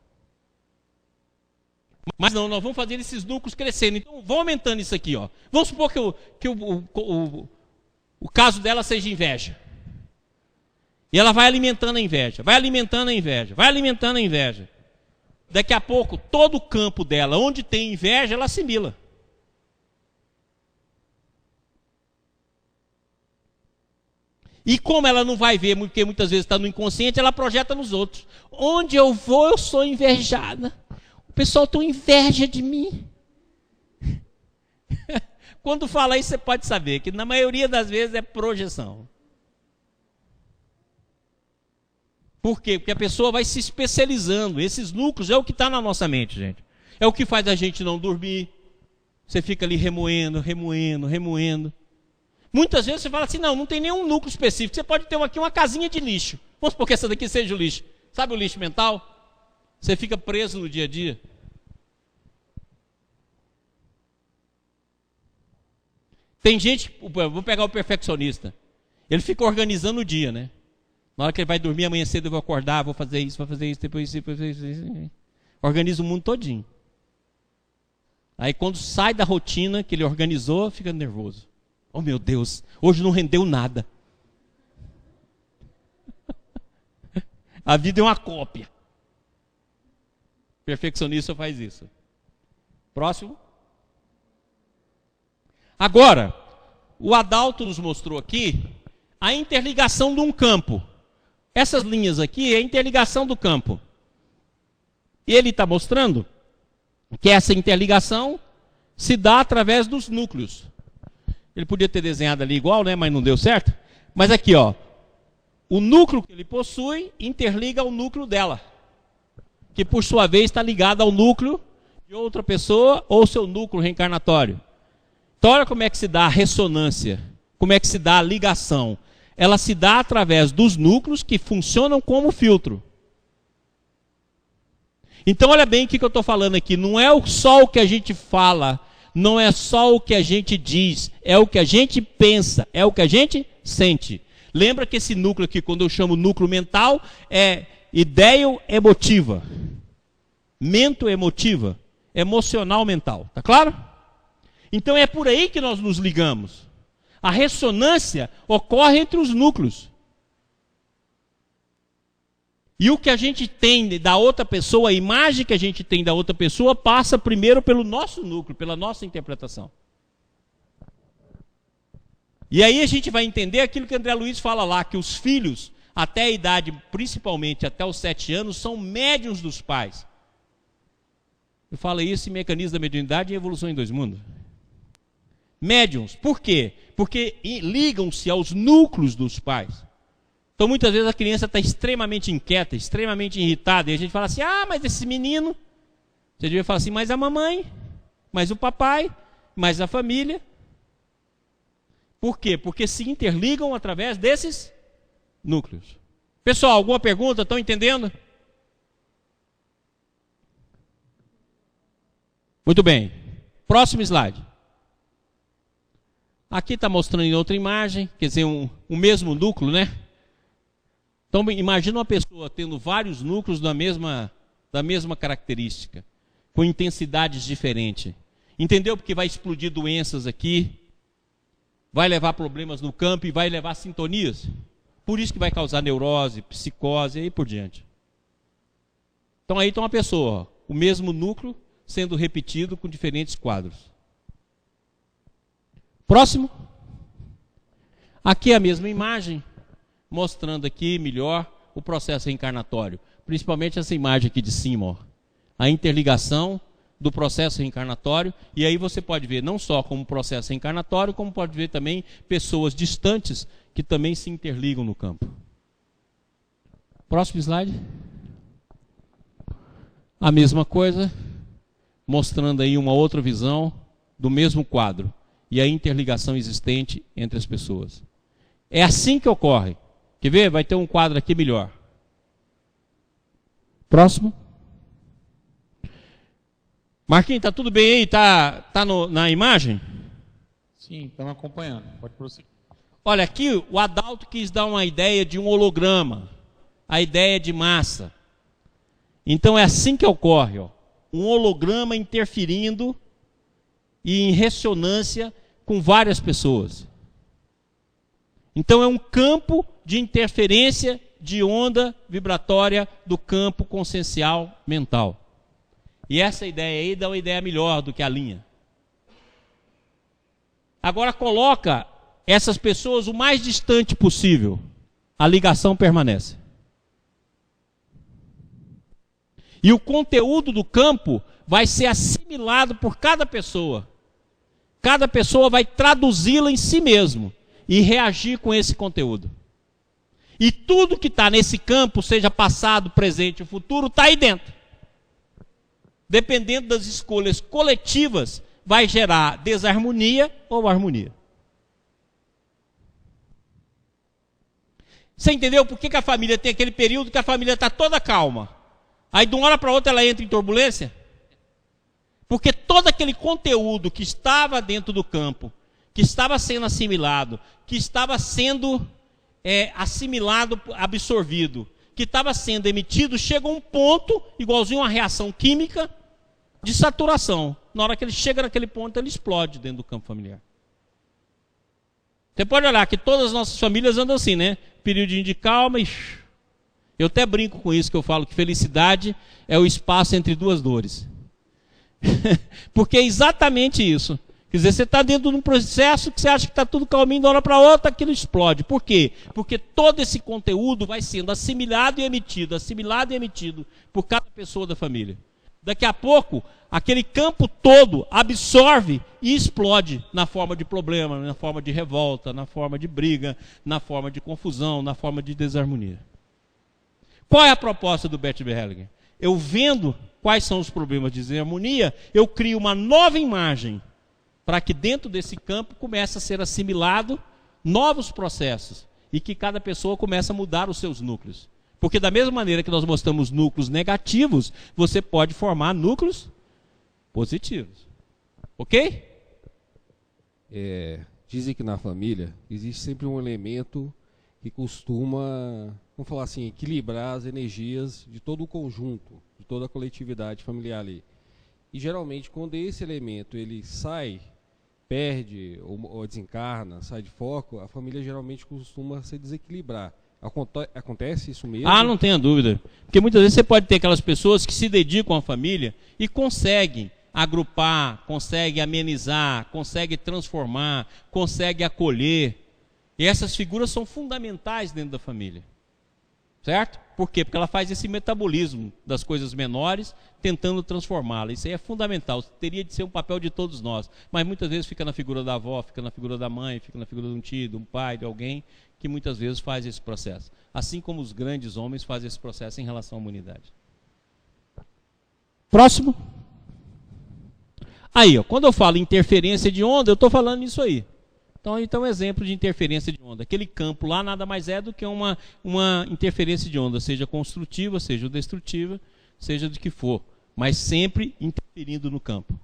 S1: Mas não, nós vamos fazer esses núcleos crescendo. Então, vão aumentando isso aqui, ó. Vamos supor que o caso dela seja inveja. E ela vai alimentando a inveja, vai alimentando a inveja, vai alimentando a inveja. Daqui a pouco, todo o campo dela, onde tem inveja, ela assimila. E como ela não vai ver, porque muitas vezes está no inconsciente, ela projeta nos outros. Onde eu vou, eu sou invejada. O pessoal tem inveja de mim. Quando fala isso, você pode saber que na maioria das vezes é projeção. Por quê? Porque a pessoa vai se especializando. Esses núcleos é o que está na nossa mente, gente. É o que faz a gente não dormir. Você fica ali remoendo, remoendo, remoendo. Muitas vezes você fala assim, não tem nenhum núcleo específico. Você pode ter aqui uma casinha de lixo. Vamos supor que essa daqui seja o lixo. Sabe o lixo mental? Você fica preso no dia a dia. Tem gente, vou pegar o perfeccionista. Ele fica organizando o dia, né? Na hora que ele vai dormir, amanhã cedo eu vou acordar, vou fazer isso, depois isso, depois isso. Organiza o mundo todinho. Aí quando sai da rotina que ele organizou, fica nervoso. Oh meu Deus, hoje não rendeu nada. A vida é uma cópia. O perfeccionista faz isso. Próximo. Agora, o Adalto nos mostrou aqui a interligação de um campo. Essas linhas aqui é a interligação do campo. E ele está mostrando que essa interligação se dá através dos núcleos. Ele podia ter desenhado ali igual, né? Mas não deu certo. Mas aqui, ó, o núcleo que ele possui interliga ao núcleo dela, que por sua vez está ligado ao núcleo de outra pessoa ou seu núcleo reencarnatório. Então olha como é que se dá a ressonância, como é que se dá a ligação. Ela se dá através dos núcleos que funcionam como filtro. Então olha bem o que eu estou falando aqui. Não é só o que a gente fala, não é só o que a gente diz, é o que a gente pensa, é o que a gente sente. Lembra que esse núcleo aqui, quando eu chamo núcleo mental, é ideio-emotiva. Mento-emotiva. Emocional-mental. Tá claro? Então é por aí que nós nos ligamos. A ressonância ocorre entre os núcleos. E o que a gente tem da outra pessoa, a imagem que a gente tem da outra pessoa, passa primeiro pelo nosso núcleo, pela nossa interpretação. E aí a gente vai entender aquilo que André Luiz fala lá, que os filhos, até a idade, principalmente até os 7 anos, são médiuns dos pais. Eu falo isso em Mecanismo da Mediunidade e Evolução em 2 Mundos. Médiuns. Por quê? Porque ligam-se aos núcleos dos pais. Então muitas vezes a criança está extremamente inquieta, extremamente irritada, e a gente fala assim, mas esse menino, você devia falar assim, mas a mamãe, mas o papai, mas a família. Por quê? Porque se interligam através desses núcleos. Pessoal, alguma pergunta? Estão entendendo? Muito bem. Próximo slide. Aqui está mostrando em outra imagem, quer dizer, o mesmo núcleo, né? Então, imagina uma pessoa tendo vários núcleos da mesma da mesma característica, com intensidades diferentes. Entendeu? Porque vai explodir doenças aqui, vai levar problemas no campo e vai levar sintonias. Por isso que vai causar neurose, psicose e aí por diante. Então aí está uma pessoa, o mesmo núcleo sendo repetido com diferentes quadros. Próximo. Aqui é a mesma imagem, mostrando aqui melhor o processo reencarnatório. Principalmente essa imagem aqui de cima, ó. A interligação do processo reencarnatório. E aí você pode ver não só como processo reencarnatório, como pode ver também pessoas distantes que também se interligam no campo. Próximo slide. A mesma coisa, mostrando aí uma outra visão do mesmo quadro e a interligação existente entre as pessoas. É assim que ocorre. Quer ver? Vai ter um quadro aqui melhor. Próximo. Marquinhos, tá tudo bem aí? Tá na imagem?
S6: Sim, estamos acompanhando. Pode prosseguir.
S1: Olha, aqui o Adalto quis dar uma ideia de um holograma, a ideia de massa. Então é assim que ocorre, ó. Um holograma interferindo e em ressonância com várias pessoas. Então é um campo de interferência de onda vibratória do campo consciencial mental. E essa ideia aí dá uma ideia melhor do que a linha. Agora coloca essas pessoas o mais distante possível. A ligação permanece. E o conteúdo do campo vai ser assimilado por cada pessoa. Cada pessoa vai traduzi-la em si mesmo e reagir com esse conteúdo. E tudo que está nesse campo, seja passado, presente ou futuro, está aí dentro. Dependendo das escolhas coletivas, vai gerar desarmonia ou harmonia. Você entendeu por que a família tem aquele período que a família está toda calma? Aí de uma hora para outra ela entra em turbulência? Porque todo aquele conteúdo que estava dentro do campo, que estava sendo assimilado, que estava sendo assimilado, absorvido, que estava sendo emitido, chega a um ponto, igualzinho a uma reação química, de saturação. Na hora que ele chega naquele ponto, ele explode dentro do campo familiar. Você pode olhar que todas as nossas famílias andam assim, né? Período de calma e... Eu até brinco com isso, que eu falo que felicidade é o espaço entre duas dores. Porque é exatamente isso. Quer dizer, você está dentro de um processo que você acha que está tudo calminho, de uma hora para outra, aquilo explode. Por quê? Porque todo esse conteúdo vai sendo assimilado e emitido por cada pessoa da família. Daqui a pouco, aquele campo todo absorve e explode na forma de problema, na forma de revolta, na forma de briga, na forma de confusão, na forma de desarmonia. Qual é a proposta do Bert Hellinger? Eu vendo quais são os problemas de desarmonia, eu crio uma nova imagem para que dentro desse campo comece a ser assimilado novos processos e que cada pessoa comece a mudar os seus núcleos. Porque da mesma maneira que nós mostramos núcleos negativos, você pode formar núcleos positivos. Ok?
S7: Dizem que na família existe sempre um elemento que costuma, vamos falar assim, equilibrar as energias de todo o conjunto, de toda a coletividade familiar ali. E geralmente quando esse elemento ele sai, perde ou desencarna, sai de foco, a família geralmente costuma se desequilibrar. Acontece isso mesmo?
S1: Ah, não tenha dúvida. Porque muitas vezes você pode ter aquelas pessoas que se dedicam à família e conseguem agrupar, conseguem amenizar, conseguem transformar, conseguem acolher. E essas figuras são fundamentais dentro da família. Certo? Por quê? Porque ela faz esse metabolismo das coisas menores, tentando transformá-la. Isso aí é fundamental. Teria de ser um papel de todos nós. Mas muitas vezes fica na figura da avó, fica na figura da mãe, fica na figura de um tio, de um pai, de alguém que muitas vezes faz esse processo. Assim como os grandes homens fazem esse processo em relação à humanidade. Próximo. Aí, ó, quando eu falo interferência de onda, eu estou falando nisso aí. Então, um exemplo de interferência de onda. Aquele campo lá nada mais é do que uma interferência de onda, seja construtiva, seja destrutiva, seja do que for, mas sempre interferindo no campo.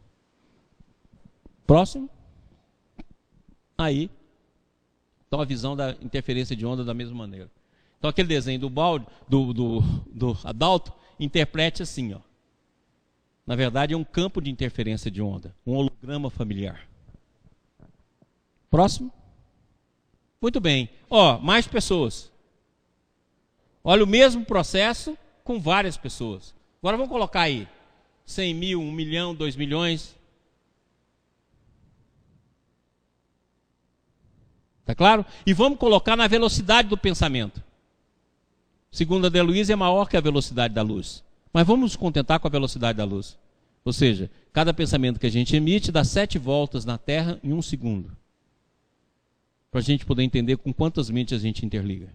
S1: Próximo. Aí, então a visão da interferência de onda da mesma maneira. Então aquele desenho do balde, do Adalto, interprete assim, ó. Na verdade, é um campo de interferência de onda, um holograma familiar. Próximo. Muito bem. Ó, mais pessoas. Olha o mesmo processo com várias pessoas. Agora vamos colocar aí 100 mil, 1 milhão, 2 milhões. Tá claro? E vamos colocar na velocidade do pensamento. Segundo a Deluise, é maior que a velocidade da luz. Mas vamos nos contentar com a velocidade da luz. Ou seja, cada pensamento que a gente emite dá 7 voltas na Terra em 1 segundo. Para a gente poder entender com quantas mentes a gente interliga.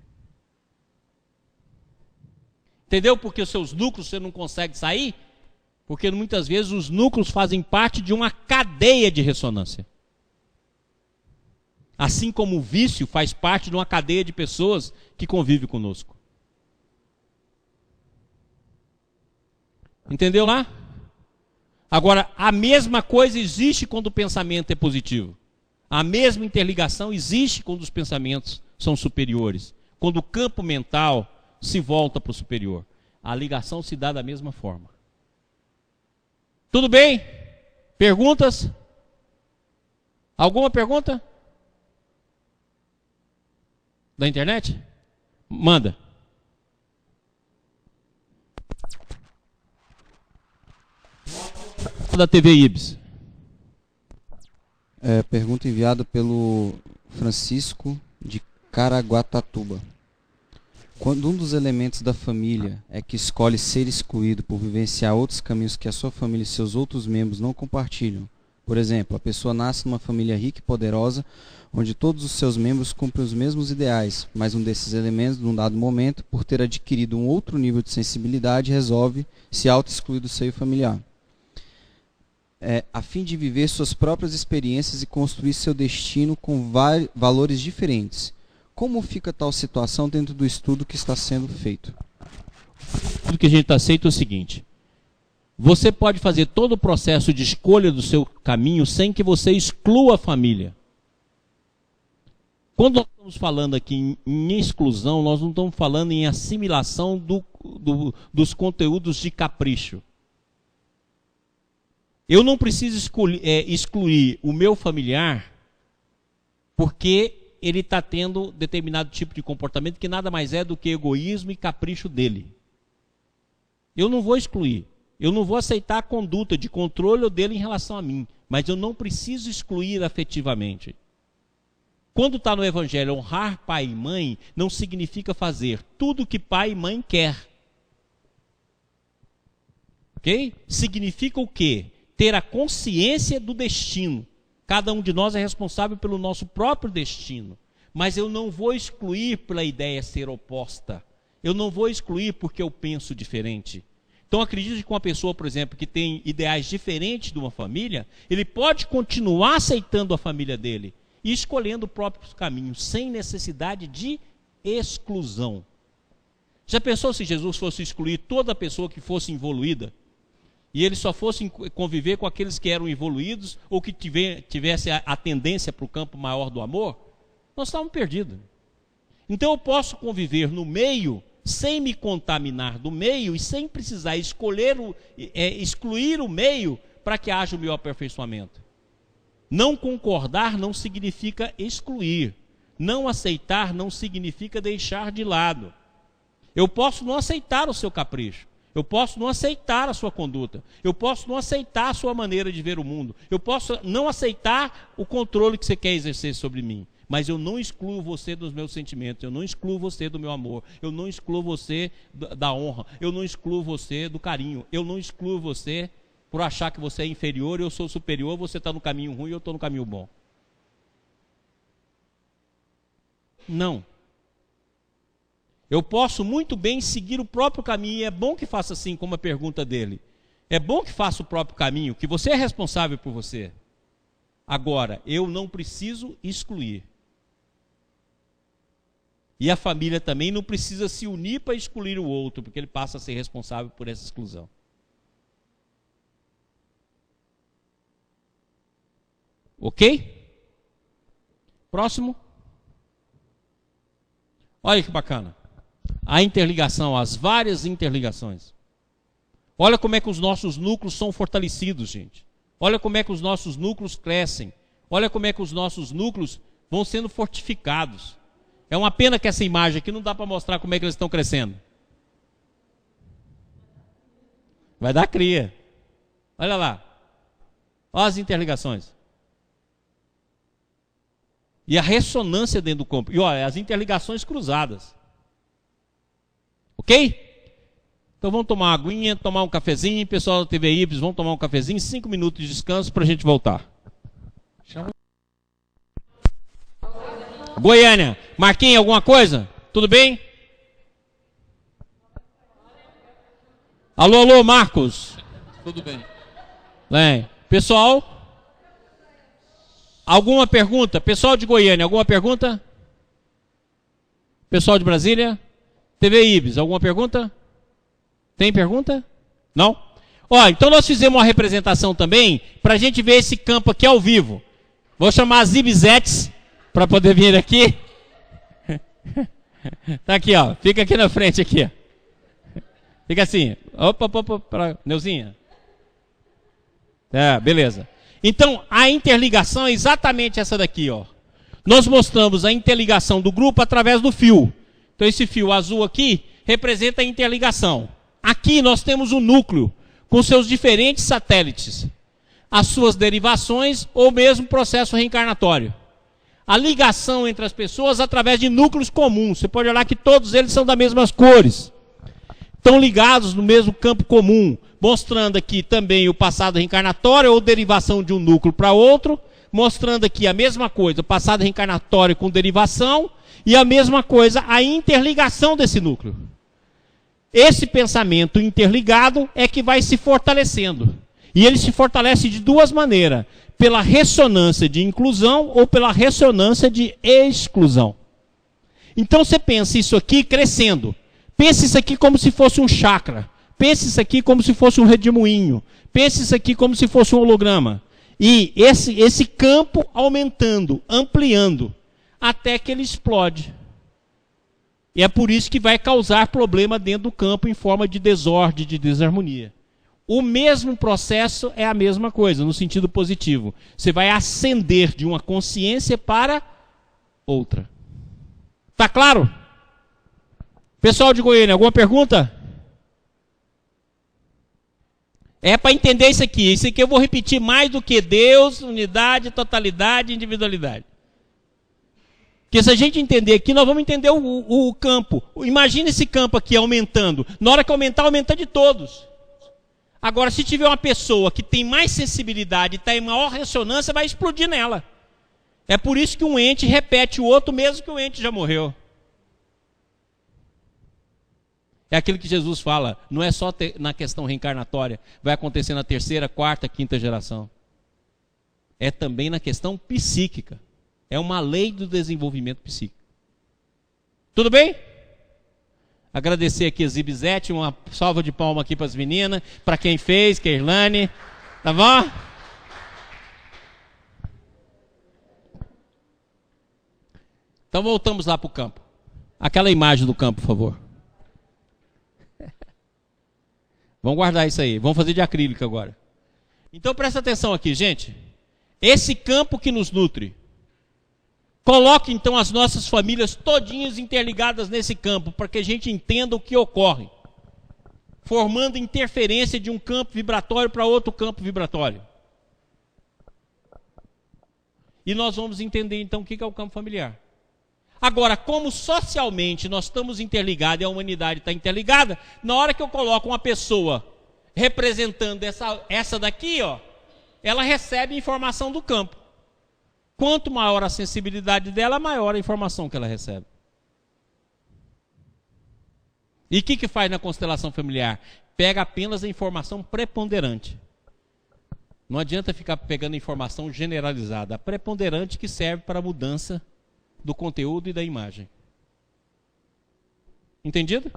S1: Entendeu porque os seus núcleos você não consegue sair? Porque muitas vezes os núcleos fazem parte de uma cadeia de ressonância. Assim como o vício faz parte de uma cadeia de pessoas que convivem conosco. Entendeu lá? Agora, a mesma coisa existe quando o pensamento é positivo. A mesma interligação existe quando os pensamentos são superiores. Quando o campo mental se volta para o superior. A ligação se dá da mesma forma. Tudo bem? Perguntas? Alguma pergunta? Da internet? Manda. Da TV Ibis.
S8: Pergunta enviada pelo Francisco de Caraguatatuba. Quando um dos elementos da família é que escolhe ser excluído por vivenciar outros caminhos que a sua família e seus outros membros não compartilham, por exemplo, a pessoa nasce numa família rica e poderosa, onde todos os seus membros cumprem os mesmos ideais, mas um desses elementos, num dado momento, por ter adquirido um outro nível de sensibilidade, resolve se auto-excluir do seio familiar. A fim de viver suas próprias experiências e construir seu destino com valores diferentes. Como fica tal situação dentro do estudo que está sendo feito?
S1: Tudo que a gente está aceito é o seguinte. Você pode fazer todo o processo de escolha do seu caminho sem que você exclua a família. Quando nós estamos falando aqui em exclusão, nós não estamos falando em assimilação dos conteúdos de capricho. Eu não preciso excluir o meu familiar porque ele está tendo determinado tipo de comportamento que nada mais é do que egoísmo e capricho dele. Eu não vou excluir. Eu não vou aceitar a conduta de controle dele em relação a mim. Mas eu não preciso excluir afetivamente. Quando está no Evangelho, honrar pai e mãe não significa fazer tudo o que pai e mãe quer. Ok? Significa o quê? Ter a consciência do destino. Cada um de nós é responsável pelo nosso próprio destino. Mas eu não vou excluir pela ideia ser oposta. Eu não vou excluir porque eu penso diferente. Então acredite que uma pessoa, por exemplo, que tem ideais diferentes de uma família, ele pode continuar aceitando a família dele e escolhendo o próprio caminho, sem necessidade de exclusão. Já pensou se Jesus fosse excluir toda pessoa que fosse evoluída? E ele só fosse conviver com aqueles que eram evoluídos ou que tivesse a tendência para o campo maior do amor? Nós estávamos perdidos. Então eu posso conviver no meio sem me contaminar do meio e sem precisar excluir o meio para que haja o meu aperfeiçoamento. Não concordar não significa excluir. Não aceitar não significa deixar de lado. Eu posso não aceitar o seu capricho. Eu posso não aceitar a sua conduta. Eu posso não aceitar a sua maneira de ver o mundo. Eu posso não aceitar o controle que você quer exercer sobre mim. Mas eu não excluo você dos meus sentimentos. Eu não excluo você do meu amor. Eu não excluo você da honra. Eu não excluo você do carinho. Eu não excluo você por achar que você é inferior e eu sou superior. Você está no caminho ruim e eu estou no caminho bom. Não. Eu posso muito bem seguir o próprio caminho, e é bom que faça assim, como a pergunta dele. É bom que faça o próprio caminho, que você é responsável por você. Agora, eu não preciso excluir. E a família também não precisa se unir para excluir o outro, porque ele passa a ser responsável por essa exclusão. Ok? Próximo. Olha que bacana. A interligação, as várias interligações. Olha como é que os nossos núcleos são fortalecidos, gente. Olha como é que os nossos núcleos crescem. Olha como é que os nossos núcleos vão sendo fortificados. É uma pena que essa imagem aqui não dá para mostrar como é que eles estão crescendo. Vai dar cria. Olha lá. Olha as interligações. E a ressonância dentro do corpo. E olha, as interligações cruzadas. Ok? Então vamos tomar uma aguinha, tomar um cafezinho. Pessoal da TV Ibis, vamos tomar um cafezinho. 5 minutos de descanso para a gente voltar. Goiânia. Marquinhos, alguma coisa? Tudo bem? Alô, alô, Marcos.
S6: Tudo bem.
S1: Bem, pessoal, alguma pergunta? Pessoal de Goiânia, alguma pergunta? Pessoal de Brasília? TV Ibis, alguma pergunta? Tem pergunta? Não? Ó, então nós fizemos uma representação também para a gente ver esse campo aqui ao vivo. Vou chamar as Ibisetes para poder vir aqui. Tá aqui, ó. Fica aqui na frente aqui, ó. Fica assim. Opa, para Neuzinha. Beleza. Então, a interligação é exatamente essa daqui, ó. Nós mostramos a interligação do grupo através do fio. Então, esse fio azul aqui representa a interligação. Aqui nós temos o núcleo com seus diferentes satélites, as suas derivações ou mesmo processo reencarnatório. A ligação entre as pessoas através de núcleos comuns. Você pode olhar que todos eles são das mesmas cores. Estão ligados no mesmo campo comum, mostrando aqui também o passado reencarnatório ou derivação de um núcleo para outro, mostrando aqui a mesma coisa, o passado reencarnatório com derivação, e a mesma coisa, a interligação desse núcleo. Esse pensamento interligado é que vai se fortalecendo. E ele se fortalece de duas maneiras, pela ressonância de inclusão ou pela ressonância de exclusão. Então você pensa isso aqui crescendo. Pense isso aqui como se fosse um chakra. Pense isso aqui como se fosse um redemoinho. Pense isso aqui como se fosse um holograma. E esse campo aumentando, ampliando, até que ele explode. E é por isso que vai causar problema dentro do campo em forma de desordem, de desarmonia. O mesmo processo é a mesma coisa, no sentido positivo. Você vai ascender de uma consciência para outra. Tá claro? Pessoal de Goiânia, alguma pergunta? É para entender isso aqui. Isso aqui eu vou repetir mais do que Deus, unidade, totalidade, individualidade. Porque se a gente entender aqui, nós vamos entender o campo. Imagina esse campo aqui aumentando. Na hora que aumentar, aumenta de todos. Agora, se tiver uma pessoa que tem mais sensibilidade, está em maior ressonância, vai explodir nela. É por isso que um ente repete o outro, mesmo que o ente já morreu. É aquilo que Jesus fala, não é só na questão reencarnatória, vai acontecer na terceira, quarta, quinta geração. É também na questão psíquica. É uma lei do desenvolvimento psíquico. Tudo bem? Agradecer aqui a Zibizete, uma salva de palmas aqui para as meninas, para quem fez, que é a Irlane. Tá bom? Então voltamos lá para o campo. Aquela imagem do campo, por favor. Vamos guardar isso aí. Vamos fazer de acrílico agora. Então presta atenção aqui, gente. Esse campo que nos nutre. Coloque então as nossas famílias todinhas interligadas nesse campo, para que a gente entenda o que ocorre. Formando interferência de um campo vibratório para outro campo vibratório. E nós vamos entender então o que é o campo familiar. Agora, como socialmente nós estamos interligados e a humanidade está interligada, na hora que eu coloco uma pessoa representando essa daqui, ó, ela recebe informação do campo. Quanto maior a sensibilidade dela, maior a informação que ela recebe. E o que faz na constelação familiar? Pega apenas a informação preponderante. Não adianta ficar pegando informação generalizada. A preponderante que serve para a mudança do conteúdo e da imagem. Entendido?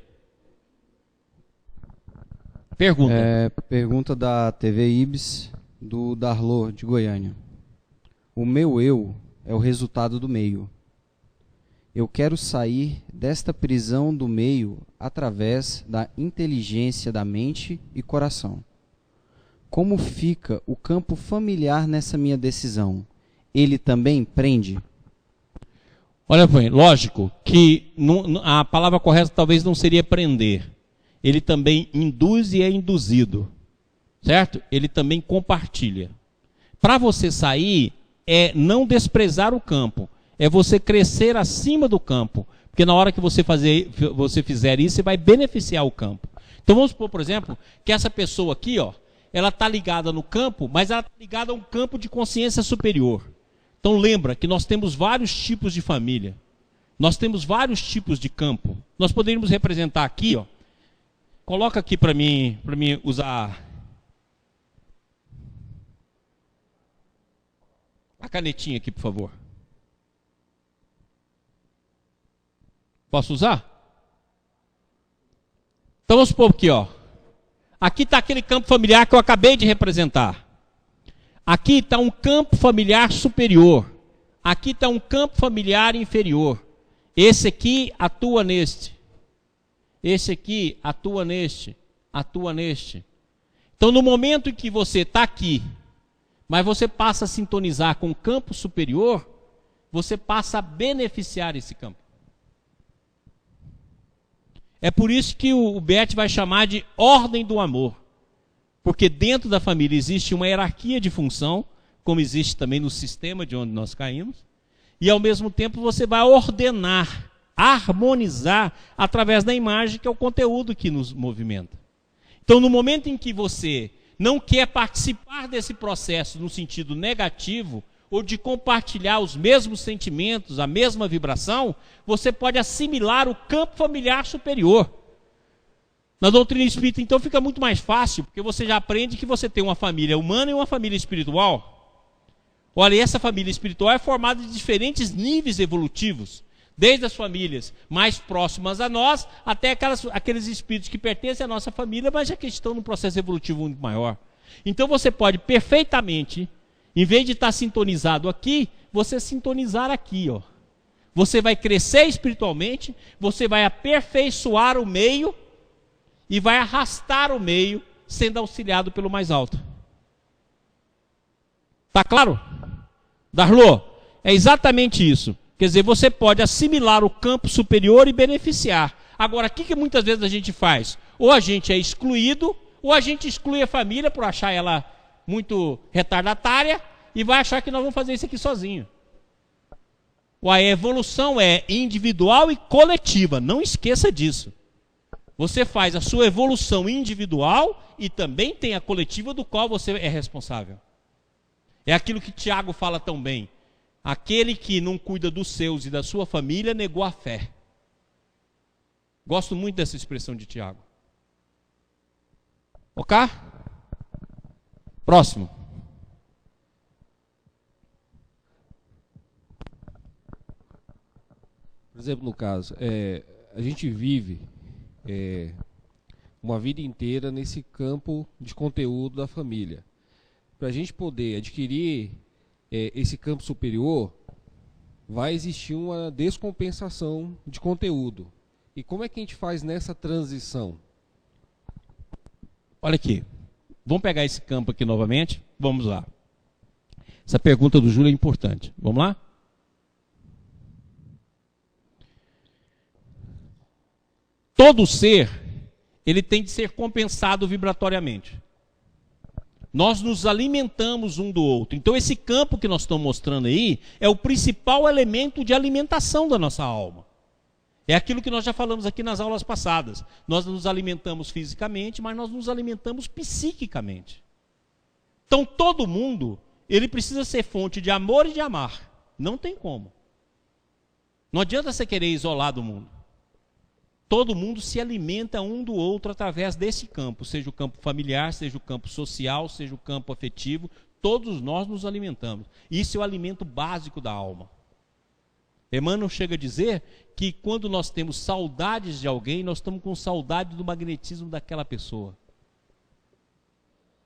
S1: Pergunta.
S8: Pergunta da TV Ibis, do Darlô, de Goiânia. O meu eu é o resultado do meio. Eu quero sair desta prisão do meio através da inteligência da mente e coração. Como fica o campo familiar nessa minha decisão? Ele também prende?
S1: Olha bem, lógico que a palavra correta talvez não seria prender. Ele também induz e é induzido, certo? Ele também compartilha. Para você sair, é não desprezar o campo, é você crescer acima do campo, porque na hora que você fizer isso, você vai beneficiar o campo. Então vamos supor, por exemplo, que essa pessoa aqui, ó, ela está ligada no campo, mas ela está ligada a um campo de consciência superior. Então lembra que nós temos vários tipos de família, nós temos vários tipos de campo. Nós poderíamos representar aqui, ó, coloca aqui para mim usar a canetinha aqui, por favor. Posso usar? Então vamos supor aqui, ó. Aqui está aquele campo familiar que eu acabei de representar. Aqui está um campo familiar superior. Aqui está um campo familiar inferior. Esse aqui atua neste. Esse aqui atua neste. Atua neste. Então no momento em que você está aqui, mas você passa a sintonizar com o campo superior, você passa a beneficiar esse campo. É por isso que o Bert vai chamar de ordem do amor. Porque dentro da família existe uma hierarquia de função, como existe também no sistema de onde nós caímos, e ao mesmo tempo você vai ordenar, harmonizar através da imagem, que é o conteúdo que nos movimenta. Então no momento em que você não quer participar desse processo no sentido negativo, ou de compartilhar os mesmos sentimentos, a mesma vibração, você pode assimilar o campo familiar superior. Na doutrina espírita, então, fica muito mais fácil, porque você já aprende que você tem uma família humana e uma família espiritual. Olha, essa família espiritual é formada de diferentes níveis evolutivos, desde as famílias mais próximas a nós, até aqueles espíritos que pertencem à nossa família, mas já que estão num processo evolutivo muito maior. Então você pode perfeitamente, em vez de estar sintonizado aqui, você sintonizar aqui, ó. Você vai crescer espiritualmente, você vai aperfeiçoar o meio e vai arrastar o meio, sendo auxiliado pelo mais alto. Tá claro? Darlô, é exatamente isso. Quer dizer, você pode assimilar o campo superior e beneficiar. Agora, o que muitas vezes a gente faz? Ou a gente é excluído, ou a gente exclui a família por achar ela muito retardatária e vai achar que nós vamos fazer isso aqui sozinho. A evolução é individual e coletiva, não esqueça disso. Você faz a sua evolução individual e também tem a coletiva do qual você é responsável. É aquilo que Tiago fala tão bem. Aquele que não cuida dos seus e da sua família negou a fé. Gosto muito dessa expressão de Tiago. Ok? Próximo.
S7: Por exemplo, no caso, a gente vive uma vida inteira nesse campo de conteúdo da família. Para a gente poder adquirir esse campo superior, vai existir uma descompensação de conteúdo. E como é que a gente faz nessa transição?
S1: Olha aqui. Vamos pegar esse campo aqui novamente? Vamos lá. Essa pergunta do Júlio é importante. Vamos lá? Todo ser, ele tem de ser compensado vibratoriamente. Nós nos alimentamos um do outro. Então esse campo que nós estamos mostrando aí é o principal elemento de alimentação da nossa alma. É aquilo que nós já falamos aqui nas aulas passadas. Nós nos alimentamos fisicamente, mas nós nos alimentamos psiquicamente. Então todo mundo, ele precisa ser fonte de amor e de amar. Não tem como. Não adianta você querer isolar do mundo. Todo mundo se alimenta um do outro através desse campo, seja o campo familiar, seja o campo social, seja o campo afetivo, todos nós nos alimentamos. Isso é o alimento básico da alma. Emmanuel chega a dizer que quando nós temos saudades de alguém, nós estamos com saudade do magnetismo daquela pessoa.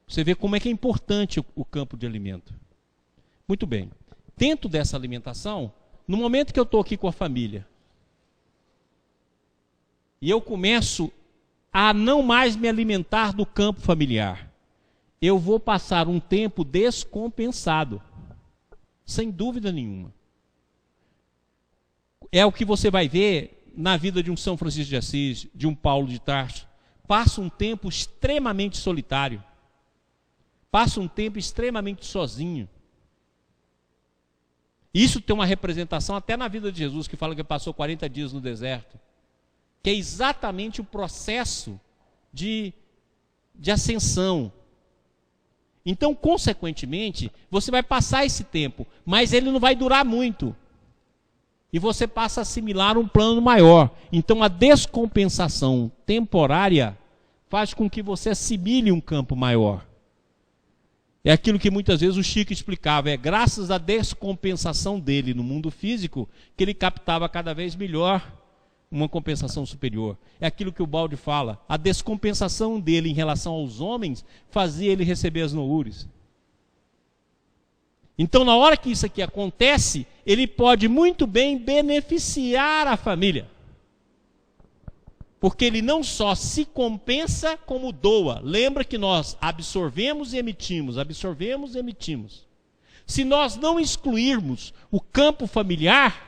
S1: Você vê como é que é importante o campo de alimento. Muito bem. Dentro dessa alimentação, no momento que eu estou aqui com a família, e eu começo a não mais me alimentar do campo familiar, eu vou passar um tempo descompensado, sem dúvida nenhuma. É o que você vai ver na vida de um São Francisco de Assis, de um Paulo de Tarso. Passa um tempo extremamente solitário, passa um tempo extremamente sozinho. Isso tem uma representação até na vida de Jesus, que fala que passou 40 dias no deserto, que é exatamente o processo de ascensão. Então, consequentemente, você vai passar esse tempo, mas ele não vai durar muito. E você passa a assimilar um plano maior. Então, a descompensação temporária faz com que você assimile um campo maior. É aquilo que muitas vezes o Chico explicava, é graças à descompensação dele no mundo físico que ele captava cada vez melhor uma compensação superior. É aquilo que o Balde fala, a descompensação dele em relação aos homens fazia ele receber as noures. Então, na hora que isso aqui acontece, ele pode muito bem beneficiar a família. Porque ele não só se compensa, como doa. Lembra que nós absorvemos e emitimos, absorvemos e emitimos. Se nós não excluirmos o campo familiar,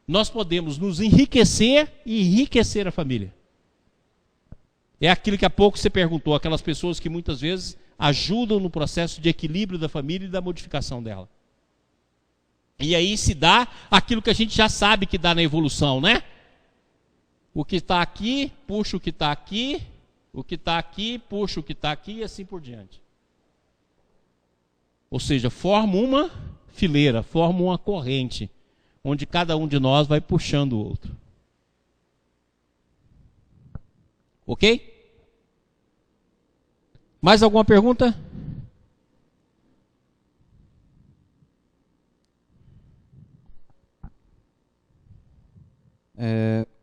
S1: nós podemos nos enriquecer e enriquecer a família. É aquilo que há pouco você perguntou, aquelas pessoas que muitas vezes ajudam no processo de equilíbrio da família e da modificação dela. E aí se dá aquilo que a gente já sabe que dá na evolução, né? O que está aqui, puxa o que está aqui, o que está aqui, puxa o que está aqui e assim por diante. Ou seja, forma uma fileira, forma uma corrente, onde cada um de nós vai puxando o outro. Ok? Mais alguma pergunta?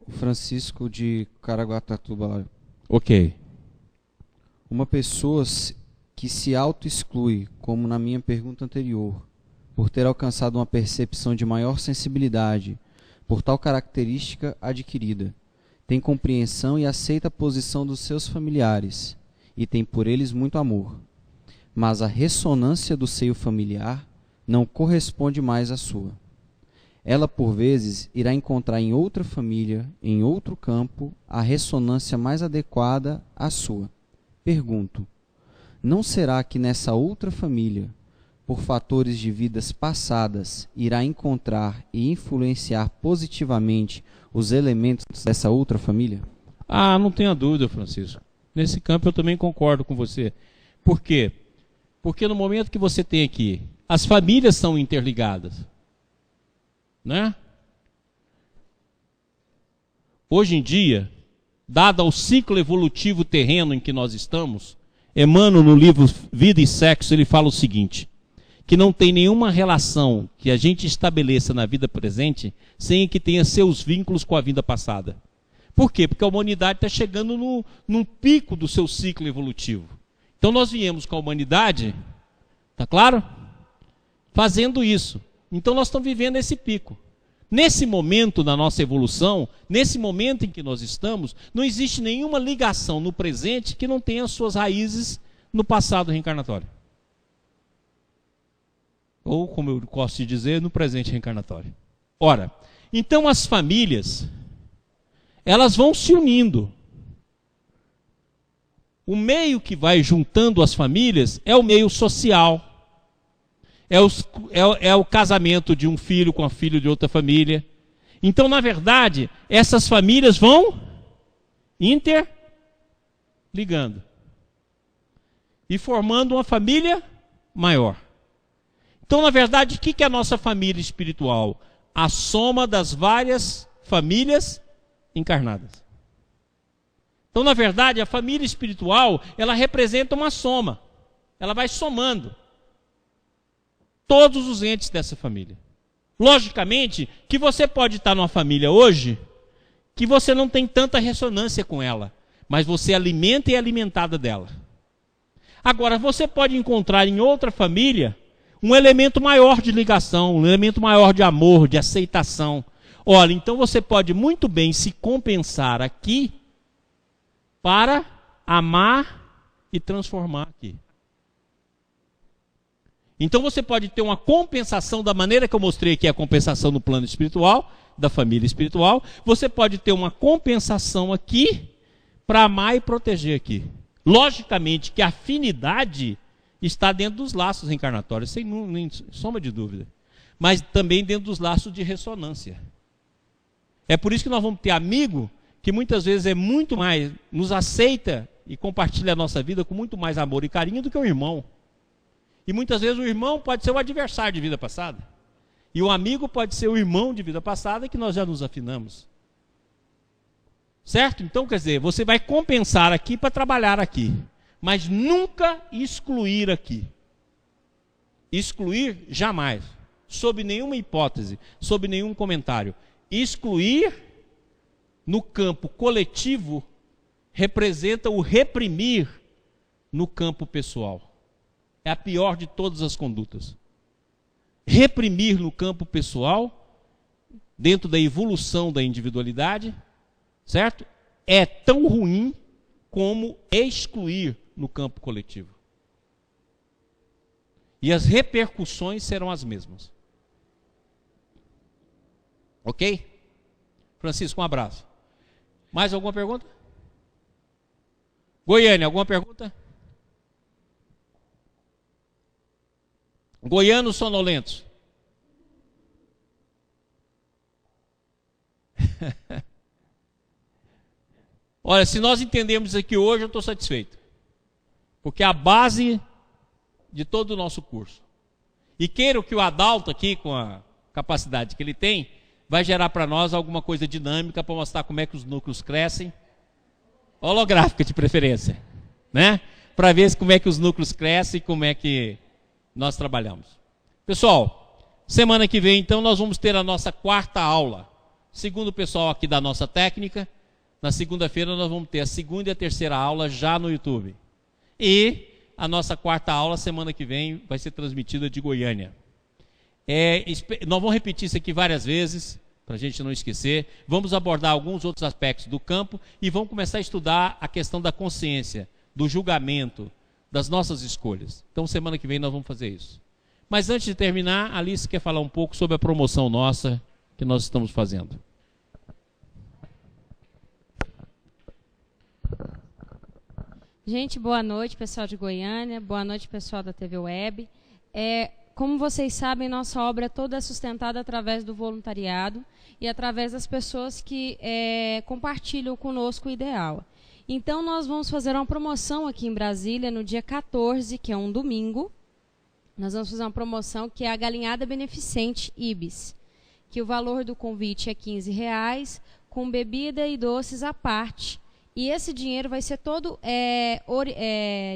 S8: O Francisco de Caraguatatuba.
S1: Ok.
S8: Uma pessoa que se auto-exclui, como na minha pergunta anterior, por ter alcançado uma percepção de maior sensibilidade, por tal característica adquirida, tem compreensão e aceita a posição dos seus familiares, e tem por eles muito amor. Mas a ressonância do seio familiar não corresponde mais à sua. Ela, por vezes, irá encontrar em outra família, em outro campo, a ressonância mais adequada à sua. Pergunto, não será que nessa outra família, por fatores de vidas passadas, irá encontrar e influenciar positivamente os elementos dessa outra família?
S1: Ah, não tenha dúvida, Francisco. Nesse campo eu também concordo com você. Por quê? Porque no momento que você tem aqui, as famílias são interligadas, né? Hoje em dia, dado o ciclo evolutivo terreno em que nós estamos, Emmanuel, no livro Vida e Sexo, ele fala o seguinte, que não tem nenhuma relação que a gente estabeleça na vida presente sem que tenha seus vínculos com a vida passada. Por quê? Porque a humanidade está chegando num pico do seu ciclo evolutivo. Então nós viemos com a humanidade, tá claro? Fazendo isso. Então nós estamos vivendo esse pico. Nesse momento da nossa evolução, nesse momento em que nós estamos, não existe nenhuma ligação no presente que não tenha suas raízes no passado reencarnatório. Ou, como eu gosto de dizer, no presente reencarnatório. Ora, então as famílias, elas vão se unindo. O meio que vai juntando as famílias é o meio social. É o casamento de um filho com a filha de outra família. Então, na verdade, essas famílias vão interligando e formando uma família maior. Então, na verdade, o que é a nossa família espiritual? A soma das várias famílias encarnadas. Então, na verdade, a família espiritual, ela representa uma soma. Ela vai somando todos os entes dessa família. Logicamente, que você pode estar numa família hoje que você não tem tanta ressonância com ela, mas você alimenta e é alimentada dela. Agora, você pode encontrar em outra família um elemento maior de ligação, um elemento maior de amor, de aceitação. Olha, então você pode muito bem se compensar aqui para amar e transformar aqui. Então você pode ter uma compensação da maneira que eu mostrei aqui, a compensação no plano espiritual, da família espiritual. Você pode ter uma compensação aqui para amar e proteger aqui. Logicamente que a afinidade está dentro dos laços reencarnatórios, sem sombra de dúvida. Mas também dentro dos laços de ressonância. É por isso que nós vamos ter amigo que muitas vezes é muito mais, nos aceita e compartilha a nossa vida com muito mais amor e carinho do que o irmão. E muitas vezes o irmão pode ser o adversário de vida passada. E o amigo pode ser o irmão de vida passada que nós já nos afinamos. Certo? Então, quer dizer, você vai compensar aqui para trabalhar aqui. Mas nunca excluir aqui. Excluir jamais. Sob nenhuma hipótese, sob nenhum comentário. Excluir no campo coletivo representa o reprimir no campo pessoal. É a pior de todas as condutas. Reprimir no campo pessoal, dentro da evolução da individualidade, certo? É tão ruim como excluir no campo coletivo. E as repercussões serão as mesmas. Ok? Francisco, um abraço. Mais alguma pergunta? Goiânia, alguma pergunta? Goianos sonolentos. Olha, se nós entendemos isso aqui hoje, eu estou satisfeito. Porque é a base de todo o nosso curso. E queiro que o Adalto aqui, com a capacidade que ele tem, vai gerar para nós alguma coisa dinâmica para mostrar como é que os núcleos crescem. Holográfica de preferência. Né? Para ver como é que os núcleos crescem e como é que nós trabalhamos. Pessoal, semana que vem, então, nós vamos ter a nossa 4ª aula. Segundo o pessoal aqui da nossa técnica, na segunda-feira nós vamos ter a 2ª e a 3ª aula já no YouTube. E a nossa 4ª aula, semana que vem, vai ser transmitida de Goiânia. Nós vamos repetir isso aqui várias vezes, para a gente não esquecer. Vamos abordar alguns outros aspectos do campo e vamos começar a estudar a questão da consciência, do julgamento, das nossas escolhas. Então, semana que vem nós vamos fazer isso. Mas antes de terminar, a Alice quer falar um pouco sobre a promoção nossa que nós estamos fazendo.
S3: Gente, boa noite, pessoal de Goiânia. Boa noite, pessoal da TV Web. Como vocês sabem, nossa obra toda é sustentada através do voluntariado e através das pessoas que compartilham conosco o ideal. Então, nós vamos fazer uma promoção aqui em Brasília no dia 14, que é um domingo. Nós vamos fazer uma promoção que é a Galinhada Beneficente Ibis, que o valor do convite é R$15, com bebida e doces à parte. E esse dinheiro vai ser todo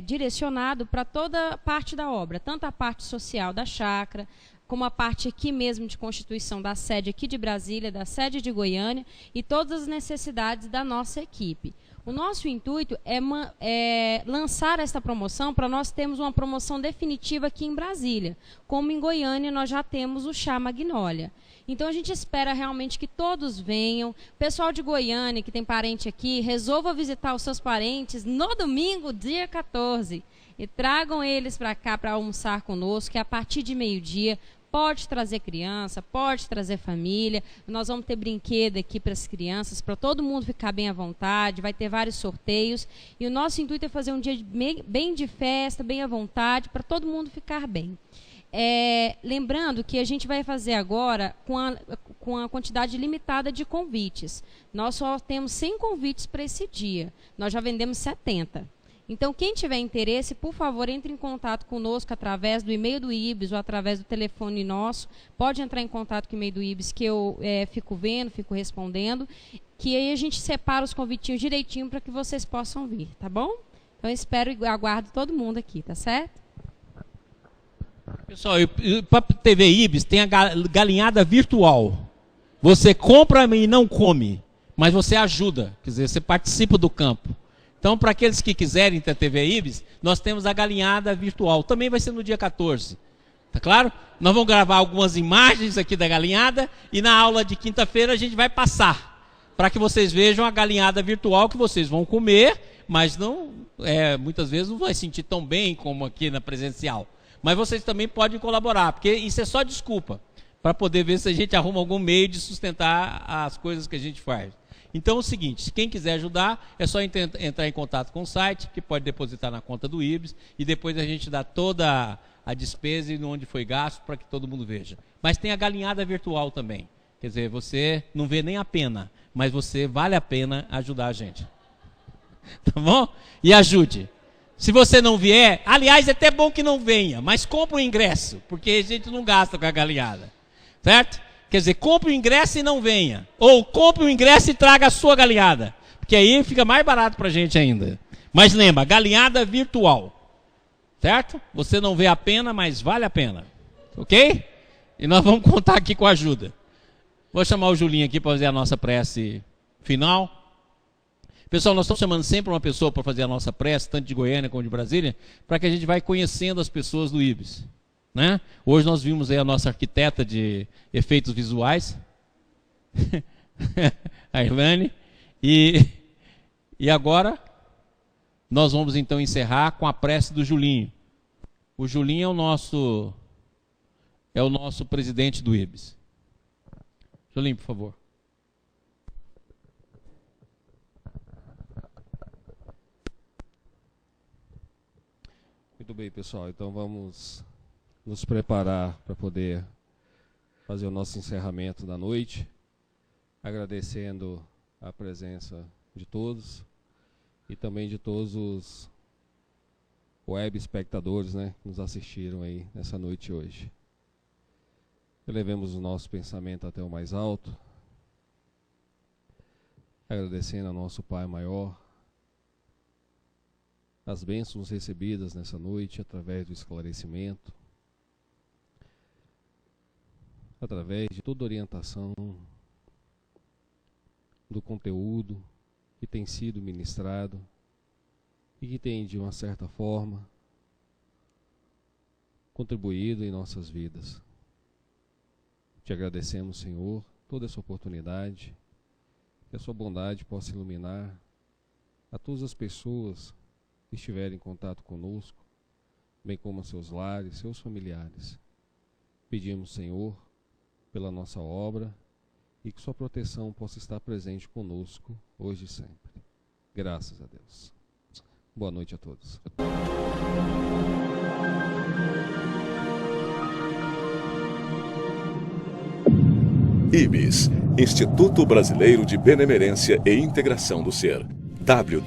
S3: direcionado para toda parte da obra, tanto a parte social da chácara, como a parte aqui mesmo de constituição da sede aqui de Brasília, da sede de Goiânia, e todas as necessidades da nossa equipe. O nosso intuito é lançar essa promoção para nós termos uma promoção definitiva aqui em Brasília. Como em Goiânia nós já temos o Chá Magnólia. Então a gente espera realmente que todos venham. O pessoal de Goiânia, que tem parente aqui, resolva visitar os seus parentes no domingo, dia 14. E tragam eles para cá para almoçar conosco, que a partir de meio-dia pode trazer criança, pode trazer família. Nós vamos ter brinquedo aqui para as crianças, para todo mundo ficar bem à vontade. Vai ter vários sorteios. E o nosso intuito é fazer um dia bem de festa, bem à vontade, para todo mundo ficar bem. Lembrando que a gente vai fazer agora com a quantidade limitada de convites. Nós só temos 100 convites para esse dia. Nós já vendemos 70. Então, quem tiver interesse, por favor, entre em contato conosco através do e-mail do IBS ou através do telefone nosso. Pode entrar em contato com o e-mail do IBS, que eu fico vendo, fico respondendo, que aí a gente separa os convitinhos direitinho para que vocês possam vir, tá bom? Então, eu espero e aguardo todo mundo aqui, tá certo?
S1: Pessoal, para a TV IBS tem a galinhada virtual. Você compra e não come, mas você ajuda, quer dizer, você participa do campo. Então, para aqueles que quiserem ter TV IBS, nós temos a galinhada virtual. Também vai ser no dia 14. Tá claro? Nós vamos gravar algumas imagens aqui da galinhada e na aula de quinta-feira a gente vai passar para que vocês vejam a galinhada virtual que vocês vão comer, mas não, muitas vezes não vai sentir tão bem como aqui na presencial. Mas vocês também podem colaborar, porque isso é só desculpa para poder ver se a gente arruma algum meio de sustentar as coisas que a gente faz. Então é o seguinte, se quem quiser ajudar, é só entrar em contato com o site, que pode depositar na conta do IBS, e depois a gente dá toda a despesa e onde foi gasto para que todo mundo veja. Mas tem a galinhada virtual também. Quer dizer, você não vê nem a pena, mas você vale a pena ajudar a gente. Tá bom? E ajude. Se você não vier, aliás, é até bom que não venha, mas compre o ingresso, porque a gente não gasta com a galinhada. Certo? Quer dizer, compre o ingresso e não venha. Ou compre o ingresso e traga a sua galinhada. Porque aí fica mais barato para a gente ainda. Mas lembra, galinhada virtual. Certo? Você não vê a pena, mas vale a pena. Ok? E nós vamos contar aqui com a ajuda. Vou chamar o Julinho aqui para fazer a nossa prece final. Pessoal, nós estamos chamando sempre uma pessoa para fazer a nossa prece, tanto de Goiânia como de Brasília, para que a gente vá conhecendo as pessoas do IBS. Né? Hoje nós vimos aí a nossa arquiteta de efeitos visuais, a Irlane, e agora nós vamos então encerrar com a prece do Julinho. O Julinho é o nosso presidente do IBS. Julinho, por favor.
S7: Muito bem, pessoal. Então vamos nos preparar para poder fazer o nosso encerramento da noite, agradecendo a presença de todos e também de todos os web espectadores, né, que nos assistiram aí nessa noite hoje. Elevemos o nosso pensamento até o mais alto, agradecendo ao nosso Pai Maior as bênçãos recebidas nessa noite através do esclarecimento, através de toda orientação do conteúdo que tem sido ministrado e que tem, de uma certa forma, contribuído em nossas vidas. Te agradecemos, Senhor, toda essa oportunidade, que a sua bondade possa iluminar a todas as pessoas que estiverem em contato conosco, bem como a seus lares, seus familiares. Pedimos, Senhor, pela nossa obra e que sua proteção possa estar presente conosco hoje e sempre. Graças a Deus. Boa noite a todos.
S9: IBS, Instituto Brasileiro de Benemerência e Integração do Ser. www.ibis.org